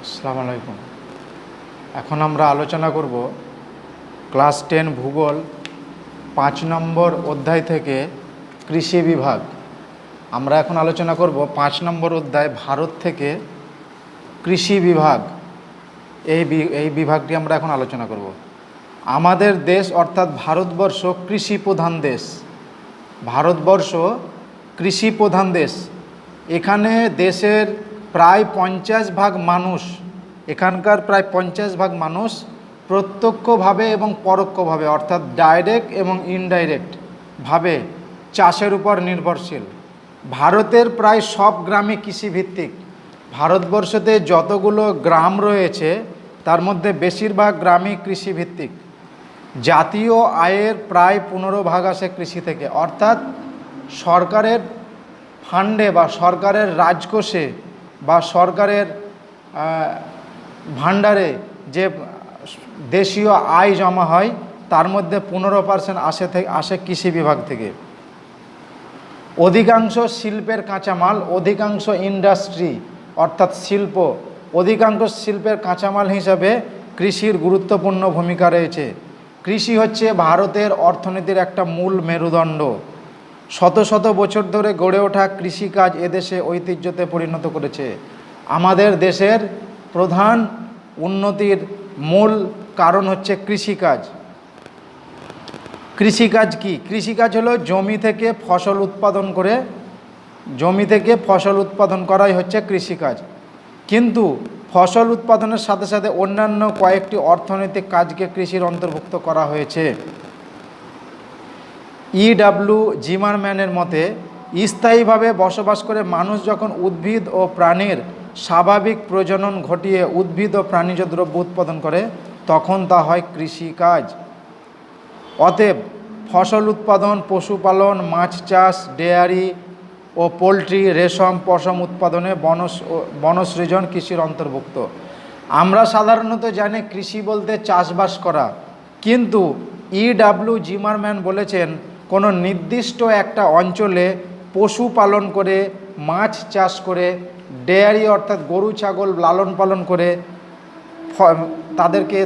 আসসালামু আলাইকুম। এখন আমরা আলোচনা করব ক্লাস 10 ভূগোল 5 নম্বর অধ্যায় থেকে কৃষি বিভাগ। আমরা এখন আলোচনা করব 5 নম্বর অধ্যায় ভারত থেকে কৃষি বিভাগ। এই বিভাগটি আমরা এখন আলোচনা করব। আমাদের দেশ অর্থাৎ ভারতবর্ষ কৃষি প্রধান দেশ। ভারতবর্ষ কৃষি প্রধান দেশ। এখানে দেশের প্রায় 50% মানুষ, এখানকার প্রায় 50% মানুষ প্রত্যক্ষভাবে এবং পরোক্ষভাবে অর্থাৎ ডাইরেক্ট এবং ইনডাইরেক্ট ভাবে চাষের উপর নির্ভরশীল। ভারতের প্রায় সব গ্রামে কৃষিভিত্তিক। ভারতবর্ষতে যতগুলো গ্রাম রয়েছে তার মধ্যে বেশিরভাগ গ্রামই কৃষিভিত্তিক। জাতীয় আয়ের প্রায় 15% আসে কৃষি থেকে, অর্থাৎ সরকারের ফান্ডে বা সরকারের রাজকোষে বা সরকারের ভাণ্ডারে যে দেশীয় আয় জমা হয় তার মধ্যে 15% আসে কৃষি বিভাগ থেকে। অধিকাংশ শিল্পের কাঁচামাল, অধিকাংশ ইন্ডাস্ট্রি অর্থাৎ শিল্প, অধিকাংশ শিল্পের কাঁচামাল হিসাবে কৃষির গুরুত্বপূর্ণ ভূমিকা রয়েছে। কৃষি হচ্ছে ভারতের অর্থনীতির একটা মূল মেরুদণ্ড। শত শত বছর ধরে গড়ে ওঠা কৃষিকাজ এদেশে ঐতিহ্যতে পরিণত করেছে। আমাদের দেশের প্রধান উন্নতির মূল কারণ হচ্ছে কৃষিকাজ। কৃষিকাজ কি? কৃষিকাজ হলো জমি থেকে ফসল উৎপাদন করাই হচ্ছে কৃষিকাজ। কিন্তু ফসল উৎপাদনের সাথে সাথে অন্যান্য কয়েকটি অর্থনৈতিক কাজকে কৃষির অন্তর্ভুক্ত করা হয়েছে। E.W. জিমারম্যানের মতে, স্থায়ীভাবে বসবাস করে মানুষ যখন উদ্ভিদ ও প্রাণীর স্বাভাবিক প্রজনন ঘটিয়ে উদ্ভিদ ও প্রাণীজ দ্রব্য উৎপাদন করে তখন তা হয় কৃষিকাজ। অতএব ফসল উৎপাদন, পশুপালন, মাছ চাষ, ডেয়ারি ও পোলট্রি, রেশম, পশম উৎপাদনে বনসৃজন কৃষির অন্তর্ভুক্ত। আমরা সাধারণত জানি কৃষি বলতে চাষবাস করা, কিন্তু E.W. জিমারম্যান বলেছেন কোনো নির্দিষ্ট একটা অঞ্চলে পশু পালন করে, মাছ চাষ করে, ডেয়ারি অর্থাৎ গরু ছাগল লালন পালন করে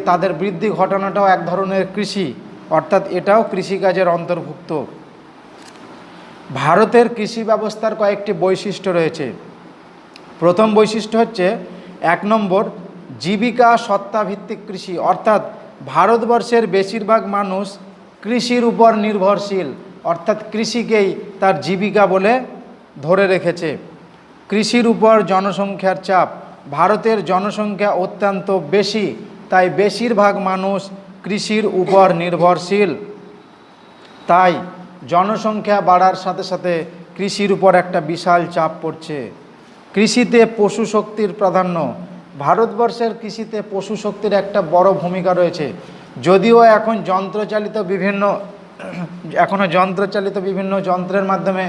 তাদের বৃদ্ধি ঘটানোটাও এক ধরনের কৃষি, অর্থাৎ এটাও কৃষিকাজের অন্তর্ভুক্ত। ভারতের কৃষি ব্যবস্থার কয়েকটি বৈশিষ্ট্য রয়েছে। প্রথম বৈশিষ্ট্য হচ্ছে 1 নম্বর, জীবিকা সত্তাভিত্তিক কৃষি, অর্থাৎ ভারতবর্ষের বেশিরভাগ মানুষ কৃষির উপর নির্ভরশীল, অর্থাৎ কৃষিকেই তার জীবিকা বলে ধরে রেখেছে। কৃষির উপর জনসংখ্যার চাপ। ভারতের জনসংখ্যা অত্যন্ত বেশি, তাই বেশিরভাগ মানুষ কৃষির উপর নির্ভরশীল। তাই জনসংখ্যা বাড়ার সাথে সাথে কৃষির উপর একটা বিশাল চাপ পড়ছে। কৃষিতে পশু শক্তির প্রাধান্য। ভারতবর্ষের কৃষিতে পশু শক্তির একটা বড় ভূমিকা রয়েছে। যদিও এখনও যন্ত্রচালিত বিভিন্ন যন্ত্রের মাধ্যমে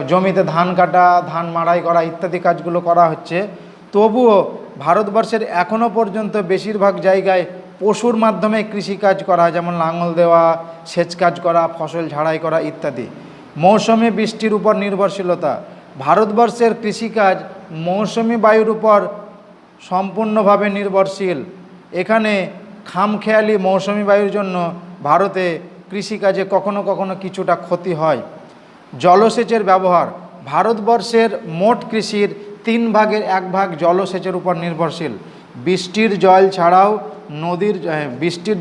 জমিতে ধান কাটা, ধান মাড়াই করা ইত্যাদি কাজগুলো করা হচ্ছে, তবুও ভারতবর্ষের এখনও পর্যন্ত বেশিরভাগ জায়গায় পশুর মাধ্যমে কৃষিকাজ করা হয়, যেমন লাঙল দেওয়া, সেচ কাজ করা, ফসল ঝাড়াই করা ইত্যাদি। মৌসুমি বৃষ্টির উপর নির্ভরশীলতা। ভারতবর্ষের কৃষিকাজ মৌসুমি বায়ুর উপর সম্পূর্ণভাবে নির্ভরশীল। এখানে খামখেয়ালি মৌসুমি বায়ুর জন্য ভারতে কৃষিকাজে কখনো কখনো কিছুটা ক্ষতি হয়। জলসেচের ব্যবহার। ভারতবর্ষের মোট কৃষির 1/3 জলসেচের উপর নির্ভরশীল। বৃষ্টির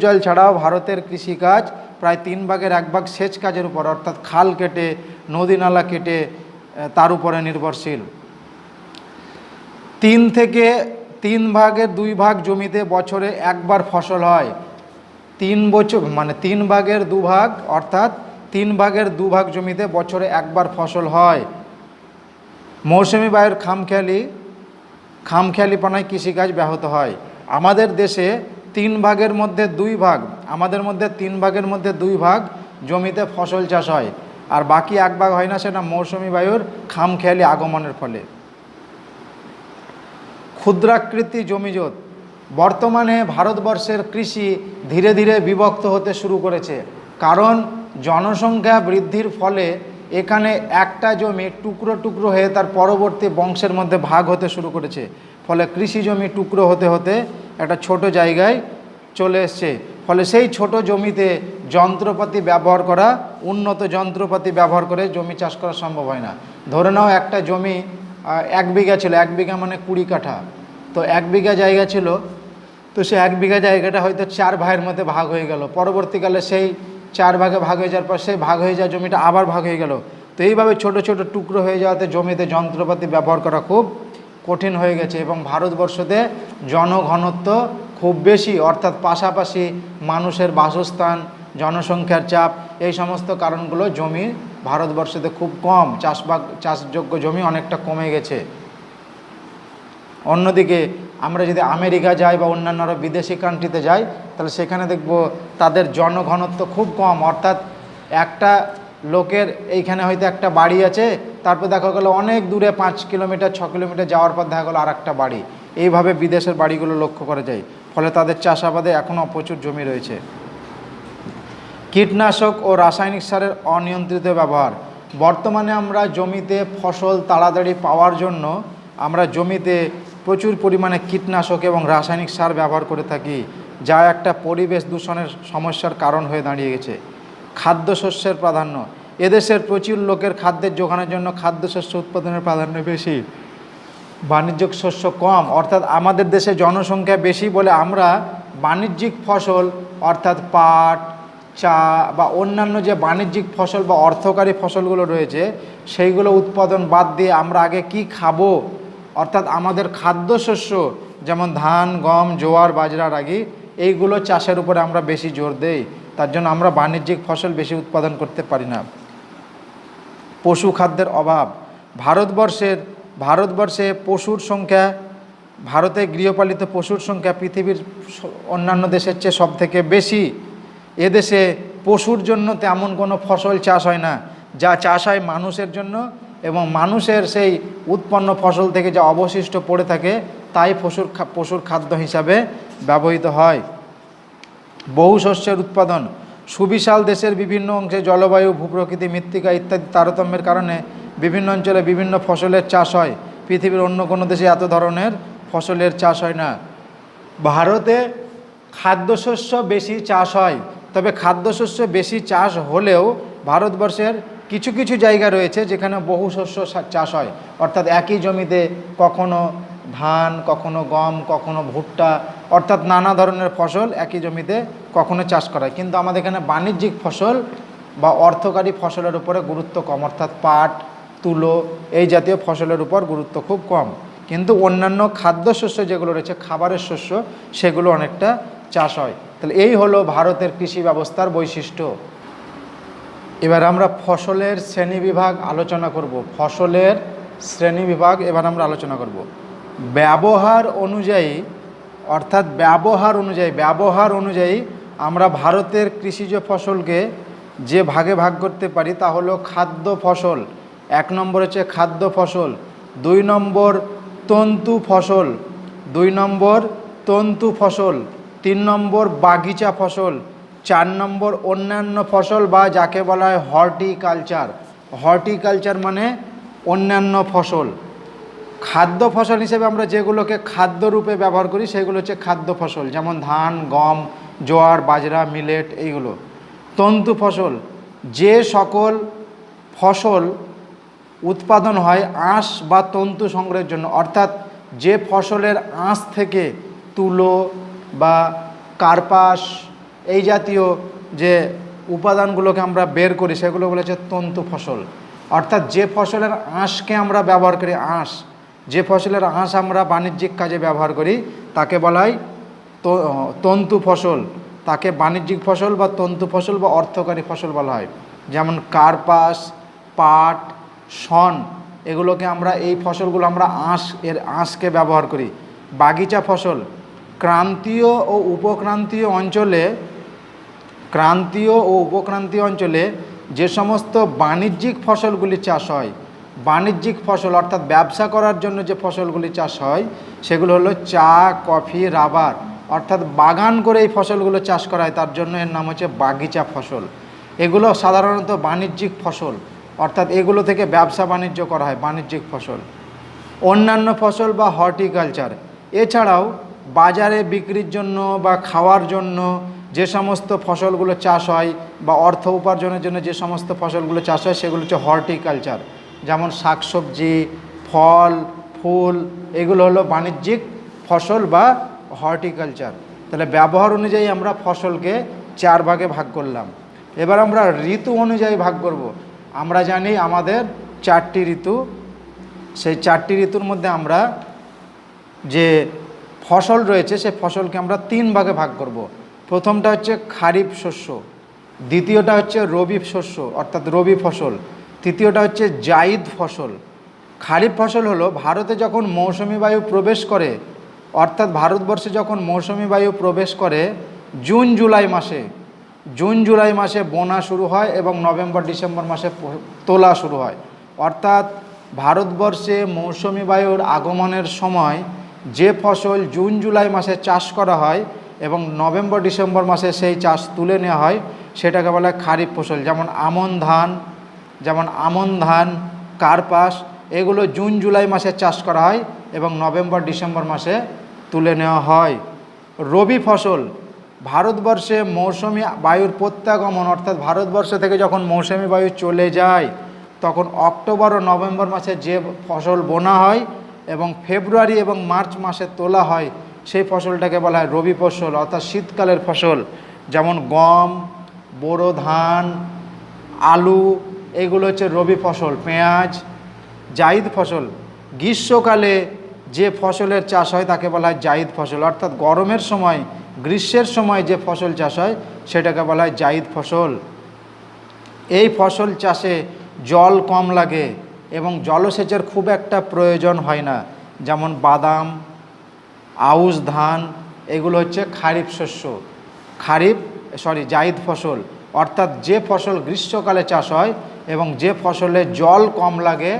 জল ছাড়াও ভারতের কৃষিকাজ প্রায় 1/3 সেচ কাজের উপর, অর্থাৎ খাল কেটে, নদী নালা কেটে তার উপরে নির্ভরশীল। 3/2 জমিতে বছরে একবার ফসল হয়। 3/2 অর্থাৎ 3/2 জমিতে বছরে একবার ফসল হয়। মৌসুমি বায়ুর খামখেয়ালিপনায় কৃষিকাজ ব্যাহত হয়। আমাদের দেশে 3 ভাগের মধ্যে 2 ভাগ জমিতে ফসল চাষ হয়, আর বাকি 1 ভাগ হয় না, সেটা মৌসুমি বায়ুর খামখেয়ালি আগমনের ফলে। ক্ষুদ্রাকৃতি জমিজট। বর্তমানে ভারতবর্ষের কৃষি ধীরে ধীরে বিভক্ত হতে শুরু করেছে, কারণ জনসংখ্যা বৃদ্ধির ফলে এখানে একটা জমি টুকরো টুকরো হয়ে তার পরবর্তী বংশের মধ্যে ভাগ হতে শুরু করেছে, ফলে কৃষি জমি টুকরো হতে হতে একটা ছোট জায়গায় চলে এসছে। ফলে সেই ছোট জমিতে যন্ত্রপাতি ব্যবহার করা, উন্নত যন্ত্রপাতি ব্যবহার করে জমি চাষ করা সম্ভব হয় না। ধরে নাও একটা জমি 1 বিঘা ছিল, 1 বিঘা মানে 20 কাঠা, তো 1 বিঘা জায়গা ছিল, তো সে 1 বিঘা জায়গাটা হয়তো 4 ভাইয়ের মধ্যে ভাগ হয়ে গেল। পরবর্তীকালে সেই 4 ভাগে ভাগ হয়ে যাওয়ার পর সেই ভাগ হয়ে যাওয়া জমিটা আবার ভাগ হয়ে গেল। তো এইভাবে ছোট ছোট টুকরো হয়ে যাওয়াতে জমিতে যন্ত্রপাতি ব্যবহার করা খুব কঠিন হয়ে গেছে এবং ভারতবর্ষতে জনঘনত্ব খুব বেশি, অর্থাৎ পাশাপাশি মানুষের বাসস্থান, জনসংখ্যার চাপ, এই সমস্ত কারণগুলো জমি ভারতবর্ষতে খুব কম, চাষযোগ্য জমি অনেকটা কমে গেছে। অন্যদিকে আমরা যদি আমেরিকা যাই বা অন্যান্য আরও বিদেশি কান্ট্রিতে যাই, তাহলে সেখানে দেখব তাদের জনঘনত্ব খুব কম, অর্থাৎ একটা লোকের এইখানে হয়তো একটা বাড়ি আছে, তারপর দেখা গেলো অনেক দূরে 5 কিলোমিটার 6 কিলোমিটার যাওয়ার পর দেখা গেলো আর একটা বাড়ি। এইভাবে বিদেশের বাড়িগুলো লক্ষ্য করা যায়। ফলে তাদের চাষাবাদে এখনও প্রচুর জমি রয়েছে। কীটনাশক ও রাসায়নিক সারের অনিয়ন্ত্রিত ব্যবহার। বর্তমানে আমরা জমিতে ফসল তাড়াতাড়ি পাওয়ার জন্য আমরা জমিতে প্রচুর পরিমাণে কীটনাশক এবং রাসায়নিক সার ব্যবহার করে থাকি, যা একটা পরিবেশ দূষণের সমস্যার কারণ হয়ে দাঁড়িয়ে গেছে। খাদ্যশস্যের প্রাধান্য। এদেশের প্রচুর লোকের খাদ্যের যোগানের জন্য খাদ্যশস্য উৎপাদনের প্রাধান্য বেশি, বাণিজ্যিক শস্য কম। অর্থাৎ আমাদের দেশে জনসংখ্যা বেশি বলে আমরা বাণিজ্যিক ফসল অর্থাৎ পাট, চা বা অন্যান্য যে বাণিজ্যিক ফসল বা অর্থকারী ফসলগুলো রয়েছে সেইগুলো উৎপাদন বাদ দিয়ে আমরা আগে কি খাবো, অর্থাৎ আমাদের খাদ্যশস্য যেমন ধান, গম, জোয়ার, বাজরা, রাগি, এইগুলো চাষের উপরে আমরা বেশি জোর দেই। তার জন্য আমরা বাণিজ্যিক ফসল বেশি উৎপাদন করতে পারি না। পশু খাদ্যের অভাব। ভারতবর্ষে পশুর সংখ্যা, ভারতে গৃহপালিত পশুর সংখ্যা পৃথিবীর অন্যান্য দেশের চেয়ে সব থেকে বেশি। এদেশে পশুর জন্য তেমন কোনো ফসল চাষ হয় না, যা চাষ হয় মানুষের জন্য, এবং মানুষের সেই উৎপন্ন ফসল থেকে যা অবশিষ্ট পড়ে থাকে তাই পশুর খাদ্য হিসাবে ব্যবহৃত হয়। বহু শস্যের উৎপাদন। সুবিশাল দেশের বিভিন্ন অংশে জলবায়ু, ভূপ্রকৃতি, মৃত্তিকা ইত্যাদি তারতম্যের কারণে বিভিন্ন অঞ্চলে বিভিন্ন ফসলের চাষ হয়। পৃথিবীর অন্য কোনো দেশে এত ধরনের ফসলের চাষ হয় না। ভারতে খাদ্যশস্য বেশি চাষ হয়, তবে খাদ্যশস্য বেশি চাষ হলেও ভারতবর্ষের কিছু কিছু জায়গা রয়েছে যেখানে বহু শস্য চাষ হয়, অর্থাৎ একই জমিতে কখনো ধান, কখনো গম, কখনো ভুট্টা, অর্থাৎ নানা ধরনের ফসল একই জমিতে কখনো চাষ করা হয়। কিন্তু আমাদের এখানে বাণিজ্যিক ফসল বা অর্থকারী ফসলের উপরে গুরুত্ব কম, অর্থাৎ পাট, তুলো এই জাতীয় ফসলের উপর গুরুত্ব খুব কম। কিন্তু অন্যান্য খাদ্যশস্য যেগুলো রয়েছে, খাবারের শস্য, সেগুলো অনেকটা চাষ হয়। তাহলে এই হলো ভারতের কৃষি ব্যবস্থার বৈশিষ্ট্য। এবার আমরা ফসলের শ্রেণীবিভাগ আলোচনা করব। ফসলের শ্রেণীবিভাগ এবার আমরা আলোচনা করব। ব্যবহার অনুযায়ী, অর্থাৎ ব্যবহার অনুযায়ী আমরা ভারতের কৃষিজ ফসলকে যে ভাগে ভাগ করতে পারি তা হলো খাদ্য ফসল। 1 নম্বর হচ্ছে খাদ্য ফসল, 2 নম্বর তন্তু ফসল, 3 নম্বর বাগিচা ফসল, 4 নম্বর অন্যান্য ফসল বা যাকে বলা হয় হর্টিকালচার মানে অন্যান্য ফসল। খাদ্য ফসল হিসেবে আমরা যেগুলোকে খাদ্যরূপে ব্যবহার করি সেগুলো হচ্ছে খাদ্য ফসল, যেমন ধান, গম, জোয়ার, বাজরা, মিলেট এইগুলো। তন্তু ফসল, যে সকল ফসল উৎপাদন হয় আঁশ বা তন্তু সংগ্রহের জন্য, অর্থাৎ যে ফসলের আঁশ থেকে তুলো বা কার্পাস এই জাতীয় যে উপাদানগুলোকে আমরা বের করি সেগুলো হচ্ছে তন্তু ফসল। অর্থাৎ যে ফসলের আঁশকে আমরা ব্যবহার করি, যে ফসলের আঁশ আমরা বাণিজ্যিক কাজে ব্যবহার করি তাকে বলা হয় তন্তু ফসল, তাকে বাণিজ্যিক ফসল বা তন্তু ফসল বা অর্থকারী ফসল বলা হয়। যেমন কার্পাস, পাট, শন, এগুলোকে আমরা এই ফসলগুলো আমরা আঁশকে ব্যবহার করি। বাগিচা ফসল, ক্রান্তীয় ও উপক্রান্তীয় অঞ্চলে যে সমস্ত বাণিজ্যিক ফসলগুলি চাষ হয়, বাণিজ্যিক ফসল অর্থাৎ ব্যবসা করার জন্য যে ফসলগুলি চাষ হয় সেগুলো হলো চা, কফি, রাবার, অর্থাৎ বাগান করে এই ফসলগুলো চাষ করা হয়, তার জন্য এর নাম হচ্ছে বাগিচা ফসল। এগুলো সাধারণত বাণিজ্যিক ফসল। অর্থাৎ এগুলো থেকে ব্যবসা বাণিজ্য করা হয়, বাণিজ্যিক ফসল। অন্যান্য ফসল বা হর্টিকালচার, এছাড়াও বাজারে বিক্রির জন্য বা খাওয়ার জন্য যে সমস্ত ফসলগুলো চাষ হয় বা অর্থ উপার্জনের জন্য যে সমস্ত ফসলগুলো চাষ হয় সেগুলো হচ্ছে হর্টিকালচার। যেমন শাকসবজি, ফল, ফুল, এগুলো হলো বাণিজ্যিক ফসল বা হর্টিকালচার। তাহলে ব্যবহার অনুযায়ী আমরা ফসলকে 4 ভাগে ভাগ করলাম। এবার আমরা ঋতু অনুযায়ী ভাগ করব। আমরা জানি আমাদের 4টি ঋতু, সেই 4টি ঋতুর মধ্যে আমরা যে ফসল রয়েছে সে ফসলকে আমরা 3 ভাগে ভাগ করব। প্রথমটা হচ্ছে খারিফ শস্য, দ্বিতীয়টা হচ্ছে রবি শস্য অর্থাৎ রবি ফসল, তৃতীয়টা হচ্ছে জাইদ ফসল। খারিফ ফসল হলো ভারতে যখন মৌসুমি বায়ু প্রবেশ করে, অর্থাৎ ভারতবর্ষে যখন মৌসুমি বায়ু প্রবেশ করে জুন জুলাই মাসে বোনা শুরু হয় এবং নভেম্বর ডিসেম্বর মাসে তোলা শুরু হয়। অর্থাৎ ভারতবর্ষে মৌসুমি বায়ুর আগমনের সময় যে ফসল জুন জুলাই মাসে চাষ করা হয় এবং নভেম্বর ডিসেম্বর মাসে সেই চাষ তুলে নেওয়া হয় সেটাকে বলা হয় খারিফ ফসল। যেমন আমন ধান, কার্পাস, এগুলো জুন জুলাই মাসে চাষ করা হয় এবং নভেম্বর ডিসেম্বর মাসে তুলে নেওয়া হয়। রবি ফসল ভারতবর্ষে মৌসুমি বায়ুর প্রত্যাগমন, অর্থাৎ ভারতবর্ষ থেকে যখন মৌসুমি বায়ু চলে যায় তখন অক্টোবর ও নভেম্বর মাসে যে ফসল বোনা হয় এবং ফেব্রুয়ারি এবং মার্চ মাসে তোলা হয় সেই ফসলটাকে বলা হয় রবি ফসল অর্থাৎ শীতকালের ফসল। যেমন গম, বোরো ধান, আলু, এগুলো হচ্ছে রবি ফসল। পেঁয়াজ। জাইদ ফসল গ্রীষ্মকালে যে ফসলের চাষ হয় তাকে বলা হয় জাইদ ফসল, অর্থাৎ গরমের সময়, গ্রীষ্মের সময় যে ফসল চাষ হয় সেটাকে বলা হয় জাইদ ফসল। এই ফসল চাষে জল কম লাগে এবং জলসেচের খুব একটা প্রয়োজন হয় না। যেমন বাদাম, আউশ ধান, এগুলো হচ্ছে খারিফ শস্য, জাইদ ফসল। অর্থাৎ যে ফসল গ্রীষ্মকালে চাষ হয় এবং যে ফসলে জল কম লাগে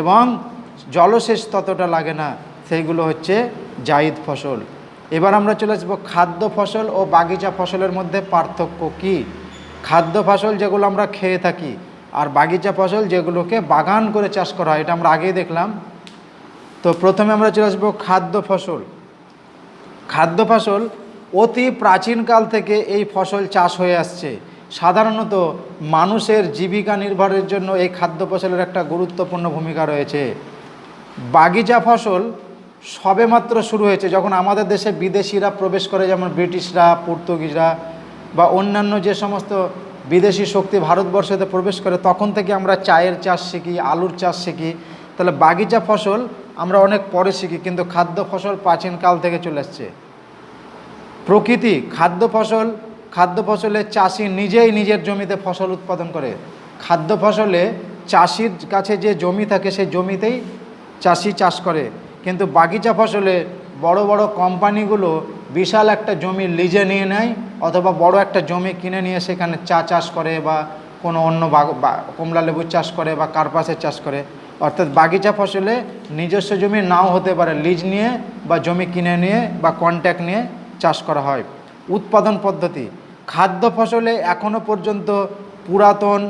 এবং জলসেচ ততটা লাগে না সেইগুলো হচ্ছে জাইদ ফসল। এবার আমরা চলে আসবো খাদ্য ফসল ও বাগিচা ফসলের মধ্যে পার্থক্য কী। খাদ্য ফসল যেগুলো আমরা খেয়ে থাকি আর বাগিচা ফসল যেগুলোকে বাগান করে চাষ করা হয়, এটা আমরা আগেই দেখলাম। তো প্রথমে আমরা চলে আসবো খাদ্য ফসল। খাদ্য ফসল অতি প্রাচীনকাল থেকে এই ফসল চাষ হয়ে আসছে। সাধারণত মানুষের জীবিকা নির্বাহের জন্য এই খাদ্য ফসলের একটা গুরুত্বপূর্ণ ভূমিকা রয়েছে। বাগিচা ফসল সবেমাত্র শুরু হয়েছে যখন আমাদের দেশে বিদেশিরা প্রবেশ করে, যেমন ব্রিটিশরা, পর্তুগিজরা বা অন্যান্য যে সমস্ত বিদেশি শক্তি ভারতবর্ষেতে প্রবেশ করে, তখন থেকে আমরা চায়ের চাষ শিখি, আলুর চাষ শিখি। তাহলে বাগিচা ফসল আমরা অনেক পরে শিখি, কিন্তু খাদ্য ফসল প্রাচীনকাল থেকে চলে আসছে। প্রকৃতি খাদ্য ফসলে চাষি নিজেই নিজের জমিতে ফসল উৎপাদন করে। খাদ্য ফসলে চাষির কাছে যে জমি থাকে সেই জমিতেই চাষি চাষ করে, কিন্তু বাগিচা ফসলে বড় বড় কোম্পানিগুলো বিশাল একটা জমি লিজে নিয়ে নেয় অথবা বড় একটা জমি কিনে নিয়ে সেখানে চা চাষ করে বা কোনো অন্য কমলা লেবুর চাষ করে বা কার্পাসের চাষ করে। অর্থাৎ বাগিচা ফসলে নিজস্ব জমি নাও হতে পারে, লিজ নিয়ে বা জমি কিনে নিয়ে বা কন্ট্যাক্ট নিয়ে চাষ করা হয়। উৎপাদন পদ্ধতি খাদ্য ফসলে এখনও পর্যন্ত পুরাতন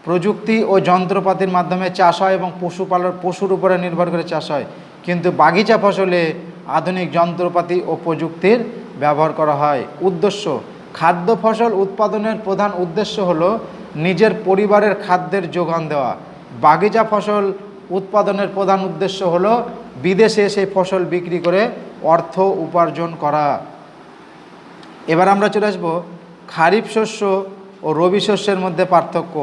প্রযুক্তি ও যন্ত্রপাতির মাধ্যমে চাষ হয় এবং পশুর উপরে নির্ভর করে চাষ হয়, কিন্তু বাগিচা ফসলে আধুনিক যন্ত্রপাতি ও প্রযুক্তির ব্যবহার করা হয়। উদ্দেশ্য খাদ্য ফসল উৎপাদনের প্রধান উদ্দেশ্য হলো নিজের পরিবারের খাদ্যের যোগান দেওয়া। বাগিচা ফসল উৎপাদনের প্রধান উদ্দেশ্য হলো বিদেশে সেই ফসল বিক্রি করে অর্থ উপার্জন করা। এবার আমরা চলে আসবো খারিফ শস্য ও রবি শস্যের মধ্যে পার্থক্য।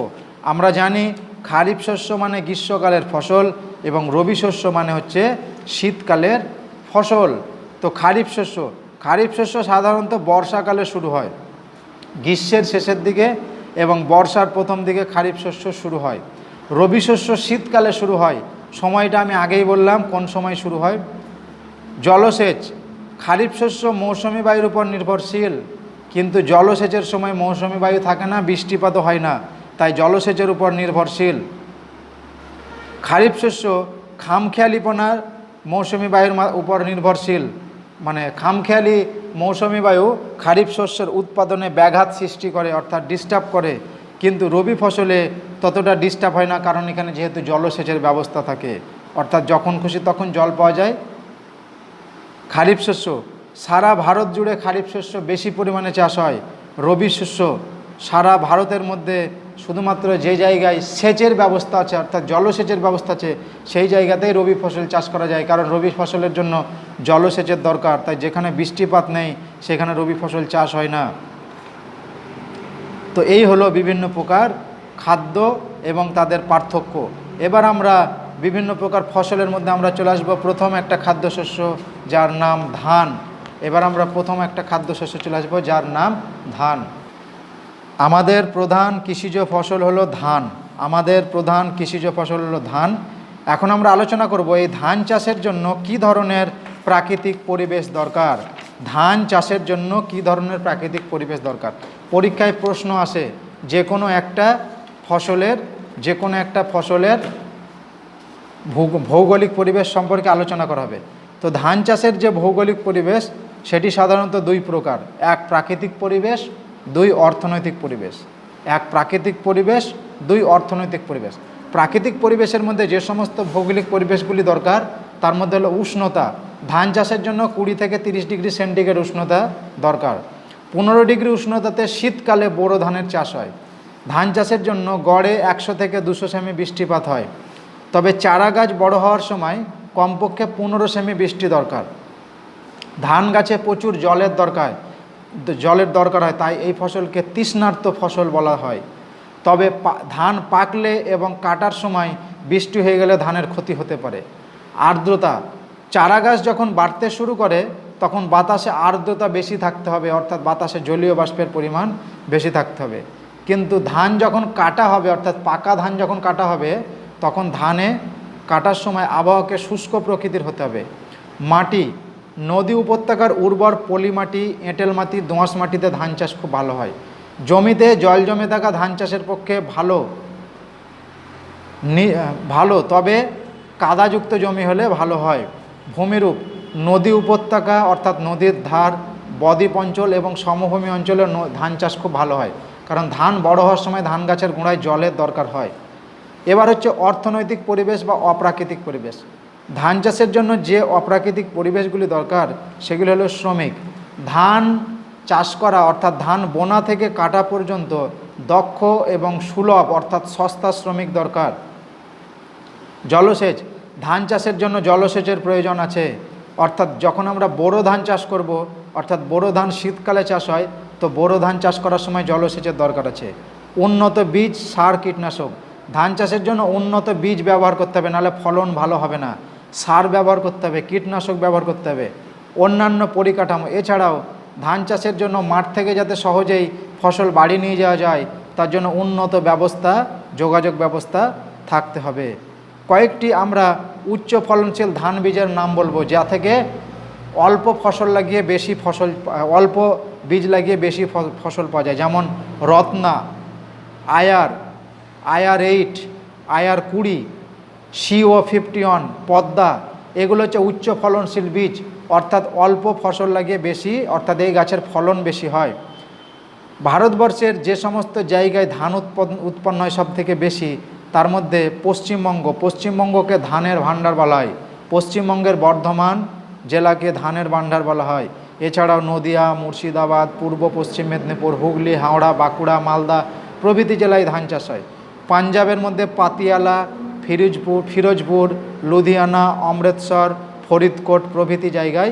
আমরা জানি খারিফ শস্য মানে গ্রীষ্মকালের ফসল এবং রবি শস্য মানে হচ্ছে শীতকালের ফসল। তো খারিফ শস্য সাধারণত বর্ষাকালে শুরু হয়, গ্রীষ্মের শেষের দিকে এবং বর্ষার প্রথম দিকে খারিফ শস্য শুরু হয়। রবি শস্য শীতকালে শুরু হয়, সময়টা আমি আগেই বললাম কোন সময় শুরু হয়। জলসেচ খারিফ শস্য মৌসুমি বায়ুর উপর নির্ভরশীল, কিন্তু জলসেচের সময় মৌসুমি বায়ু থাকে না, বৃষ্টিপাতও হয় না, তাই জলসেচের উপর নির্ভরশীল। খারিফ শস্য খামখেয়ালিপনার মৌসুমি বায়ুর উপর নির্ভরশীল, মানে খামখেয়ালি মৌসুমি বায়ু খারিফ শস্যের উৎপাদনে ব্যাঘাত সৃষ্টি করে অর্থাৎ ডিস্টার্ব করে, কিন্তু রবি ফসলে ততটা ডিস্টার্ব হয় না, কারণ এখানে যেহেতু জলসেচের ব্যবস্থা থাকে, অর্থাৎ যখন খুশি তখন জল পাওয়া যায়। খারিফ শস্য, সারা ভারত জুড়ে খারিফ শস্য বেশি পরিমাণে চাষ হয়। রবি শস্য, সারা ভারতের মধ্যে শুধুমাত্র যে জায়গায় সেচের ব্যবস্থা আছে, অর্থাৎ জলসেচের ব্যবস্থা আছে, সেই জায়গাতেই রবি ফসল চাষ করা যায়, কারণ রবি ফসলের জন্য জলসেচের দরকার। তাই যেখানে বৃষ্টিপাত নেই সেখানে রবি ফসল চাষ হয় না। তো এই হলো বিভিন্ন প্রকার খাদ্য এবং তাদের পার্থক্য। এবার আমরা বিভিন্ন প্রকার ফসলের মধ্যে আমরা চলে আসবো। প্রথম একটা খাদ্যশস্য যার নাম ধান। এবার আমরা প্রথম একটা খাদ্যশস্য চলে আসবো যার নাম ধান। আমাদের প্রধান কৃষিজ ফসল হলো ধান। আমাদের প্রধান কৃষিজ ফসল হলো ধান। এখন আমরা আলোচনা করব এই ধান চাষের জন্য কি ধরনের প্রাকৃতিক পরিবেশ দরকার। ধান চাষের জন্য কি ধরনের প্রাকৃতিক পরিবেশ দরকার। পরীক্ষায় প্রশ্ন আসে যে কোনো একটা ফসলের ভৌগোলিক পরিবেশ সম্পর্কে আলোচনা করা হবে। তো ধান চাষের যে ভৌগোলিক পরিবেশ সেটি সাধারণত দুই প্রকার, এক প্রাকৃতিক পরিবেশ, দুই অর্থনৈতিক পরিবেশ। এক প্রাকৃতিক পরিবেশ, দুই অর্থনৈতিক পরিবেশ। প্রাকৃতিক পরিবেশের মধ্যে যে সমস্ত ভৌগোলিক পরিবেশগুলি দরকার তার মধ্যে হলো উষ্ণতা। ধান চাষের জন্য 20 থেকে 30 ডিগ্রি সেন্টিগ্রেড উষ্ণতা দরকার। 15 ডিগ্রি উষ্ণতাতে শীতকালে বোরো ধানের চাষ হয়। ধান চাষের জন্য গড়ে 100 থেকে 200 সেমি বৃষ্টিপাত হয়, তবে চারা গাছ বড় হওয়ার সময় কমপক্ষে 15 সেমি বৃষ্টি দরকার। ধান গাছে প্রচুর জলের দরকার হয়, তাই এই ফসলকে তৃষ্ণার্ত ফসল বলা হয়। তবে ধান পাকলে এবং কাটার সময় বৃষ্টি হয়ে গেলে ধানের ক্ষতি হতে পারে। আর্দ্রতা, চারা গাছ যখন বাড়তে শুরু করে তখন বাতাসে আর্দ্রতা বেশি থাকতে হবে, অর্থাৎ বাতাসে জলীয় বাষ্পের পরিমাণ বেশি থাকতে হবে। কিন্তু ধান যখন কাটা হবে, অর্থাৎ পাকা ধান যখন কাটা হবে তখন ধানে কাটার সময় আবহাওয়াকে শুষ্ক প্রকৃতির হতে হবে। মাটি, নদী উপত্যকার উর্বর পলি মাটি, এঁটেল মাটি, দোআঁশ মাটিতে ধান চাষ খুব ভালো হয়। জমিতে জল জমে থাকা ধান চাষের পক্ষে ভালো, তবে কাদাযুক্ত জমি হলে ভালো হয়। ভূমিরূপ, নদী উপত্যকা অর্থাৎ নদীর ধার, বদ্বীপ অঞ্চল এবং সমভূমি অঞ্চলে ধান চাষ খুব ভালো হয়, কারণ ধান বড় হওয়ার সময় ধান গাছের গোড়ায় জলের দরকার হয়। এবার হচ্ছে অর্থনৈতিক পরিবেশ বা অপ্রাকৃতিক পরিবেশ। ধান চাষের জন্য যে অপ্রাকৃতিক পরিবেশগুলি দরকার সেগুলি হলো শ্রমিক। ধান চাষ করা অর্থাৎ ধান বোনা থেকে কাটা পর্যন্ত দক্ষ এবং সুলভ অর্থাৎ সস্তা শ্রমিক দরকার। জলসেচ, ধান চাষের জন্য জলসেচের প্রয়োজন আছে, অর্থাৎ যখন আমরা বোরো ধান চাষ করব, অর্থাৎ বোরো ধান শীতকালে চাষ হয়, তো বোরো ধান চাষ করার সময় জলসেচের দরকার আছে। উন্নত বীজ, সার, কীটনাশক, ধান চাষের জন্য উন্নত বীজ ব্যবহার করতে হবে, নাহলে ফলন ভালো হবে না। সার ব্যবহার করতে হবে, কীটনাশক ব্যবহার করতে হবে। অন্যান্য পরিকাঠামো, এছাড়াও ধান চাষের জন্য মাঠ থেকে যাতে সহজেই ফসল বাড়ি নিয়ে যাওয়া যায় তার জন্য উন্নত ব্যবস্থা, যোগাযোগ ব্যবস্থা থাকতে হবে। কয়েকটি আমরা উচ্চ ফলনশীল ধান বীজের নাম বলবো, যা থেকে অল্প বীজ লাগিয়ে বেশি ফসল পাওয়া যায়। যেমন Ratna, IR8, IR20, CO51, Padma, এগুলো হচ্ছে উচ্চ ফলনশীল বীজ, অর্থাৎ অল্প ফসল লাগিয়ে বেশি, অর্থাৎ এই গাছের ফলন বেশি হয়। ভারতবর্ষের যে সমস্ত জায়গায় ধান উৎপন্ন হয় সব থেকে বেশি, তার মধ্যে পশ্চিমবঙ্গকে ধানের ভাণ্ডার বলা হয়। পশ্চিমবঙ্গের বর্ধমান জেলাকে ধানের ভাণ্ডার বলা হয়। এছাড়াও নদিয়া, মুর্শিদাবাদ, পূর্ব পশ্চিম মেদিনীপুর, হুগলি, হাওড়া, বাঁকুড়া, মালদা প্রভৃতি জেলায় ধান চাষ হয়। পাঞ্জাবের মধ্যে পাতিয়ালা, ফিরোজপুর, লুধিয়ানা, অমৃতসর, ফরিদকোট প্রভৃতি জায়গায়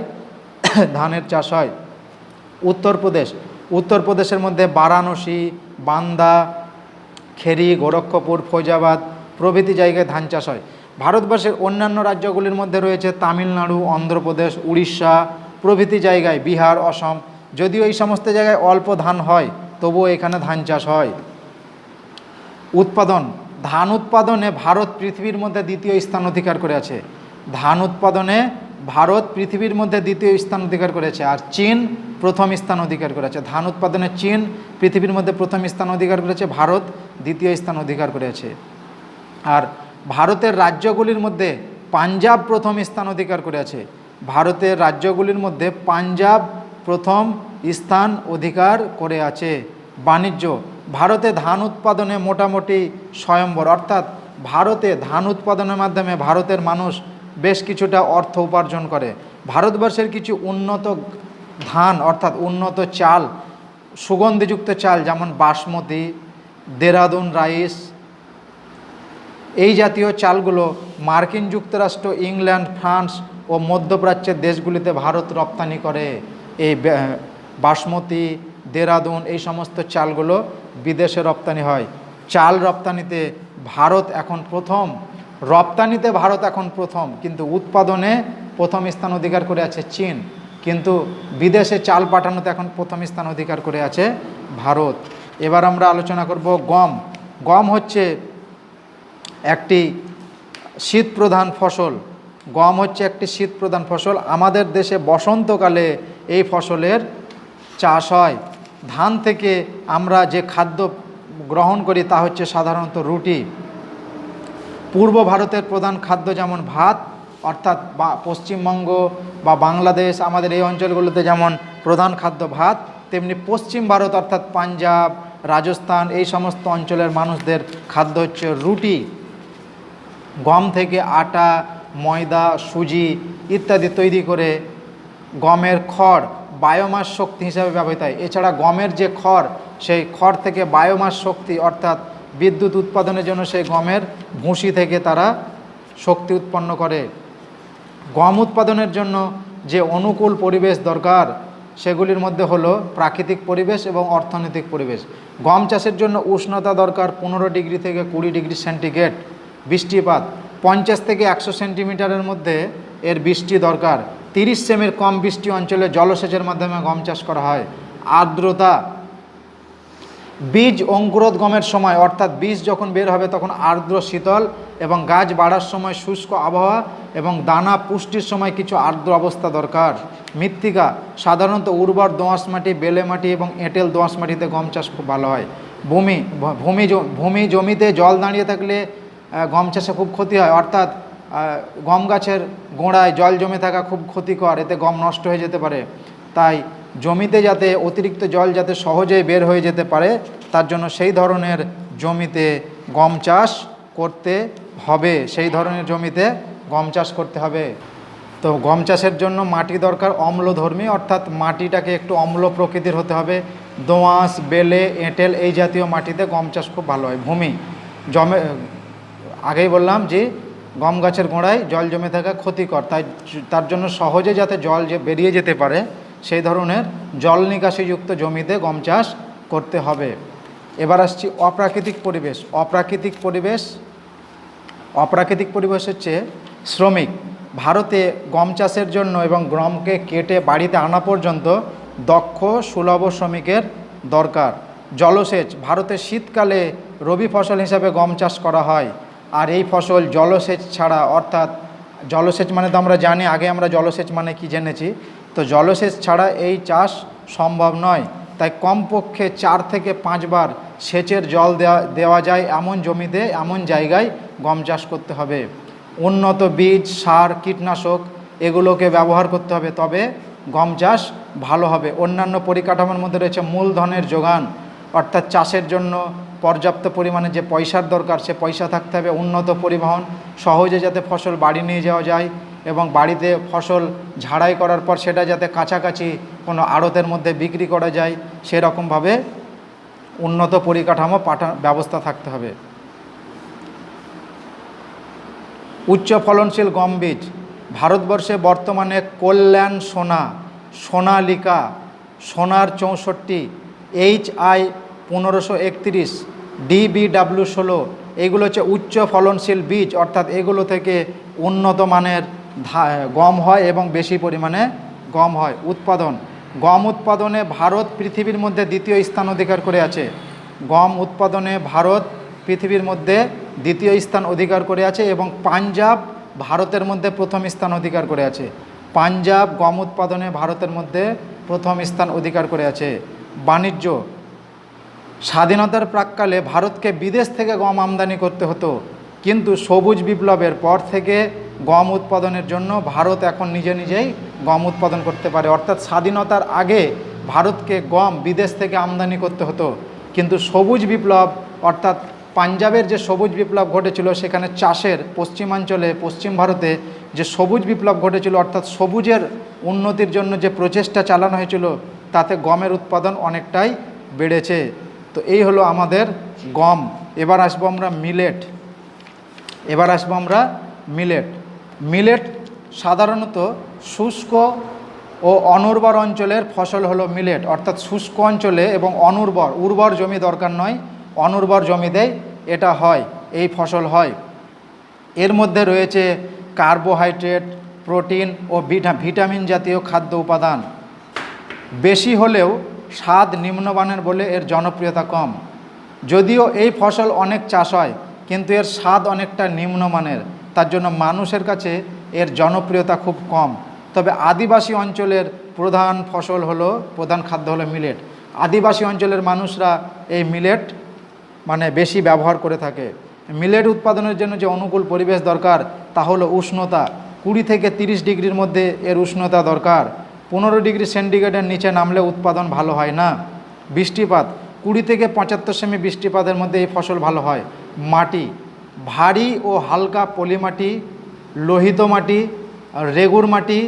ধানের চাষ হয়। উত্তরপ্রদেশের মধ্যে বারাণসী, বান্দা, খেরি, গোরক্ষপুর, ফৈজাবাদ প্রভৃতি জায়গায় ধান চাষ হয়। ভারতবর্ষের অন্যান্য রাজ্যগুলির মধ্যে রয়েছে তামিলনাড়ু, অন্ধ্রপ্রদেশ, উড়িষ্যা প্রভৃতি জায়গায়, বিহার, অসম। যদিও এই সমস্ত জায়গায় অল্প ধান হয় তবুও এখানে ধান চাষ হয়। ধান উৎপাদনে ভারত পৃথিবীর মধ্যে দ্বিতীয় স্থান অধিকার করে আছে। ধান উৎপাদনে ভারত পৃথিবীর মধ্যে দ্বিতীয় স্থান অধিকার করেছে, আর চীন প্রথম স্থান অধিকার করেছে। ধান উৎপাদনে চীন পৃথিবীর মধ্যে প্রথম স্থান অধিকার করেছে, ভারত দ্বিতীয় স্থান অধিকার করেছে। আর ভারতের রাজ্যগুলির মধ্যে পাঞ্জাব প্রথম স্থান অধিকার করেছে। ভারতের রাজ্যগুলির মধ্যে পাঞ্জাব প্রথম স্থান অধিকার করে আছে। বাণিজ্য, ভারতে ধান উৎপাদনে মোটামুটি স্বয়ম্বর, অর্থাৎ ভারতে ধান উৎপাদনের মাধ্যমে ভারতের মানুষ বেশ কিছুটা অর্থ উপার্জন করে। ভারতবর্ষের কিছু উন্নত ধান অর্থাৎ উন্নত চাল, সুগন্ধিযুক্ত চাল যেমন বাসমতি, দেরাদুন রাইস, এই জাতীয় চালগুলো মার্কিন যুক্তরাষ্ট্র, ইংল্যান্ড, ফ্রান্স ও মধ্যপ্রাচ্যের দেশগুলিতে ভারত রপ্তানি করে। এই বাসমতি, দেরাদুন এই সমস্ত চালগুলো বিদেশে রপ্তানি হয়। চাল রপ্তানিতে ভারত এখন প্রথম, রপ্তানিতে ভারত এখন প্রথম, কিন্তু উৎপাদনে প্রথম স্থান অধিকার করে আছে চীন, কিন্তু বিদেশে চাল পাঠানোতে এখন প্রথম স্থান অধিকার করে আছে ভারত। এবার আমরা আলোচনা করব গম। গম হচ্ছে একটি শীতপ্রধান ফসল। গম হচ্ছে একটি শীতপ্রধান ফসল। আমাদের দেশে বসন্তকালে এই ফসলের চাষ হয়। ধান থেকে আমরা যে খাদ্য গ্রহণ করি তা হচ্ছে সাধারণত রুটি। পূর্ব ভারতের প্রধান খাদ্য যেমন ভাত, অর্থাৎ পশ্চিমবঙ্গ বা বাংলাদেশ, আমাদের এই অঞ্চলগুলোতে যেমন প্রধান খাদ্য ভাত, তেমনি পশ্চিম ভারত অর্থাৎ পাঞ্জাব, রাজস্থান এই সমস্ত অঞ্চলের মানুষদের খাদ্য হচ্ছে রুটি। গম থেকে আটা, ময়দা, সুজি ইত্যাদি তৈরি করে গমের খড় বায়োমাস শক্তি হিসাবে ব্যবহৃত হয়। এছাড়া গমের যে খড়, সেই খড় থেকে বায়োমাস শক্তি অর্থাৎ বিদ্যুৎ উৎপাদনের জন্য সেই গমের ভুসি থেকে তারা শক্তি উৎপন্ন করে। গম উৎপাদনের জন্য যে অনুকূল পরিবেশ দরকার সেগুলির মধ্যে হলো প্রাকৃতিক পরিবেশ এবং অর্থনৈতিক পরিবেশ। গম চাষের জন্য উষ্ণতা দরকার 15 ডিগ্রি থেকে 20 ডিগ্রি সেন্টিগ্রেড। বৃষ্টিপাত 50 থেকে 100 সেন্টিমিটারের মধ্যে এর বৃষ্টি দরকার। 30 সেমের কম বৃষ্টি অঞ্চলে জলসেচের মাধ্যমে গম চাষ করা হয়। আর্দ্রতা, বীজ অঙ্কুরোদ্গমের সময় অর্থাৎ বীজ যখন বের হবে তখন আর্দ্র শীতল এবং গাছ বাড়ার সময় শুষ্ক আবহাওয়া এবং দানা পুষ্টির সময় কিছু আর্দ্র অবস্থা দরকার। মৃত্তিকা সাধারণত উর্বর দোআঁশ মাটি, বেলে মাটি এবং এঁটেল দোআঁশ মাটিতে গম চাষ খুব ভালো হয়। ভূমি জমিতে জল দাঁড়িয়ে থাকলে গম চাষে খুব ক্ষতি হয়, অর্থাৎ গম গাছের গোড়ায় জল জমে থাকা খুব ক্ষতিকর, এতে গম নষ্ট হয়ে যেতে পারে। তাই জমিতে যাতে অতিরিক্ত জল যাতে সহজেই বের হয়ে যেতে পারে তার জন্য সেই ধরনের জমিতে গম চাষ করতে হবে, সেই ধরনের জমিতে গম চাষ করতে হবে। তো গম চাষের জন্য মাটি দরকার অম্লধর্মী, অর্থাৎ মাটিটাকে একটু অম্ল প্রকৃতির হতে হবে। দোআঁশ, বেলে, এঁটেল এই জাতীয় মাটিতে গম চাষ খুব ভালো হয়। ভূমি জমে, আগেই বললাম যে গম গাছের গোড়ায় জল জমে থাকা ক্ষতিকর, তাই তার জন্য সহজে যাতে জল বেরিয়ে যেতে পারে সেই ধরনের জল নিকাশিযুক্ত জমিতে গম চাষ করতে হবে। এবার আসছি অপ্রাকৃতিক পরিবেশ। অপ্রাকৃতিক পরিবেশ হচ্ছে শ্রমিক। ভারতে গম চাষের জন্য এবং গমকে কেটে বাড়িতে আনা পর্যন্ত দক্ষ সুলভ শ্রমিকের দরকার। জলসেচ, ভারতে শীতকালে রবি ফসল হিসাবে গম চাষ করা হয়। আর এই ফসল জলসেচ ছাড়া, অর্থাৎ জলসেচ মানে তো আমরা জানি, আগে আমরা জলসেচ মানে কি জেনেছি, তো জলসেচ ছাড়া এই চাষ সম্ভব নয়। তাই কমপক্ষে 4 থেকে 5 বার সেচের জল দেওয়া যায় এমন জমিতে, এমন জায়গায় গম চাষ করতে হবে। উন্নত বীজ, সার, কীটনাশক এগুলোকে ব্যবহার করতে হবে, তবে গম চাষ ভালো হবে। অন্যান্য পরিকাঠামোর মধ্যে রয়েছে মূলধনের যোগান, অর্থাৎ চাষের জন্য পর্যাপ্ত পরিমাণে যে পয়সার দরকার সে পয়সা থাকতে হবে। উন্নত পরিবহন, সহজে যাতে ফসল বাড়ি নিয়ে যাওয়া যায় এবং বাড়িতে ফসল ঝাড়াই করার পর সেটা যাতে কাছাকাছি কোনো আড়তের মধ্যে বিক্রি করা যায় সেরকমভাবে উন্নত পরিকাঠামো ব্যবস্থা থাকতে হবে। উচ্চ ফলনশীল গম বীজ, ভারতবর্ষে বর্তমানে কল্যাণ সোনা, সোনালিকা, সোনার 64, HI 1531, DBW 16 এগুলো হচ্ছে উচ্চ ফলনশীল বীজ, অর্থাৎ এগুলো থেকে উন্নত মানের গম হয় এবং বেশি পরিমাণে গম হয়। উৎপাদন, গম উৎপাদনে ভারত পৃথিবীর মধ্যে দ্বিতীয় স্থান অধিকার করে আছে। গম উৎপাদনে ভারত পৃথিবীর মধ্যে দ্বিতীয় স্থান অধিকার করে আছে এবং পাঞ্জাব ভারতের মধ্যে প্রথম স্থান অধিকার করে আছে। পাঞ্জাব গম উৎপাদনে ভারতের মধ্যে প্রথম স্থান অধিকার করে আছে। বাণিজ্য, স্বাধীনতার প্রাক্কালে ভারতকে বিদেশ থেকে গম আমদানি করতে হতো, কিন্তু সবুজ বিপ্লবের পর থেকে গম উৎপাদনের জন্য ভারত এখন নিজে নিজেই গম উৎপাদন করতে পারে। অর্থাৎ স্বাধীনতার আগে ভারতকে গম বিদেশ থেকে আমদানি করতে হতো, কিন্তু সবুজ বিপ্লব অর্থাৎ পাঞ্জাবের যে সবুজ বিপ্লব ঘটেছিল, সেখানে চাষের পশ্চিমাঞ্চলে পশ্চিম ভারতে যে সবুজ বিপ্লব ঘটেছিল অর্থাৎ সবুজের উন্নতির জন্য যে প্রচেষ্টা চালানো হয়েছিল, তাতে গমের উৎপাদন অনেকটাই বেড়েছে। তো এই হলো আমাদের গম। এবার আসবো আমরা মিলেট। মিলেট সাধারণত শুষ্ক ও অনুর্বর অঞ্চলের ফসল হলো মিলেট, অর্থাৎ শুষ্ক অঞ্চলে এবং উর্বর জমি দরকার নয়, অনুর্বর জমিতেই এটা হয়, এই ফসল হয়। এর মধ্যে রয়েছে কার্বোহাইড্রেট, প্রোটিন ও ভিটামিন জাতীয় খাদ্য উপাদান বেশি হলেও স্বাদ নিম্নমানের বলে এর জনপ্রিয়তা কম। যদিও এই ফসল অনেক চাষ হয়, কিন্তু এর স্বাদ অনেকটা নিম্নমানের, তার জন্য মানুষের কাছে এর জনপ্রিয়তা খুব কম। তবে আদিবাসী অঞ্চলের প্রধান খাদ্য হলো মিলেট। আদিবাসী অঞ্চলের মানুষরা এই মিলেট বেশি ব্যবহার করে থাকে। মিলেট উৎপাদনের জন্য যে অনুকূল পরিবেশ দরকার তা হলো উষ্ণতা। 20 থেকে 30 ডিগ্রির মধ্যে এর উষ্ণতা দরকার। 15 ডিগ্রি সেন্টিগ্রেডের নিচে নামলে উৎপাদন ভালো হয় না। বৃষ্টিপাত 20 থেকে 75 সেমি বৃষ্টিপাতের মধ্যে এই ফসল ভালো হয়। মাটি ভারী ও হালকা পলি মাটি, লোহিত মাটি, রেগুর মাটি,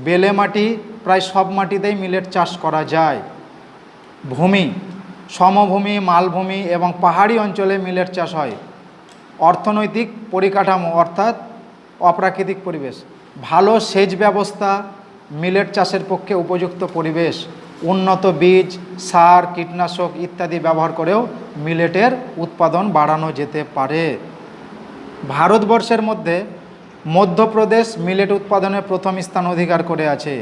বেলে মাটি, প্রায় সব মাটিতেই মিলেট চাষ করা যায়। ভূমি সমভূমি, মালভূমি এবং পাহাড়ি অঞ্চলে মিলেট চাষ হয়। অর্থনৈতিক পরিকাঠামো অর্থাৎ অপ্রাকৃতিক পরিবেশ, ভালো সেচ ব্যবস্থা, মিলেট চাষের পক্ষে উপযুক্ত পরিবেশ, উন্নত বীজ, সার, কীটনাশক ইত্যাদি ব্যবহার করেও মিলেটের উৎপাদন বাড়ানো যেতে পারে। ভারতবর্ষের মধ্যে মধ্যপ্রদেশ মিলেট উৎপাদনে প্রথম স্থান অধিকার করে আছে।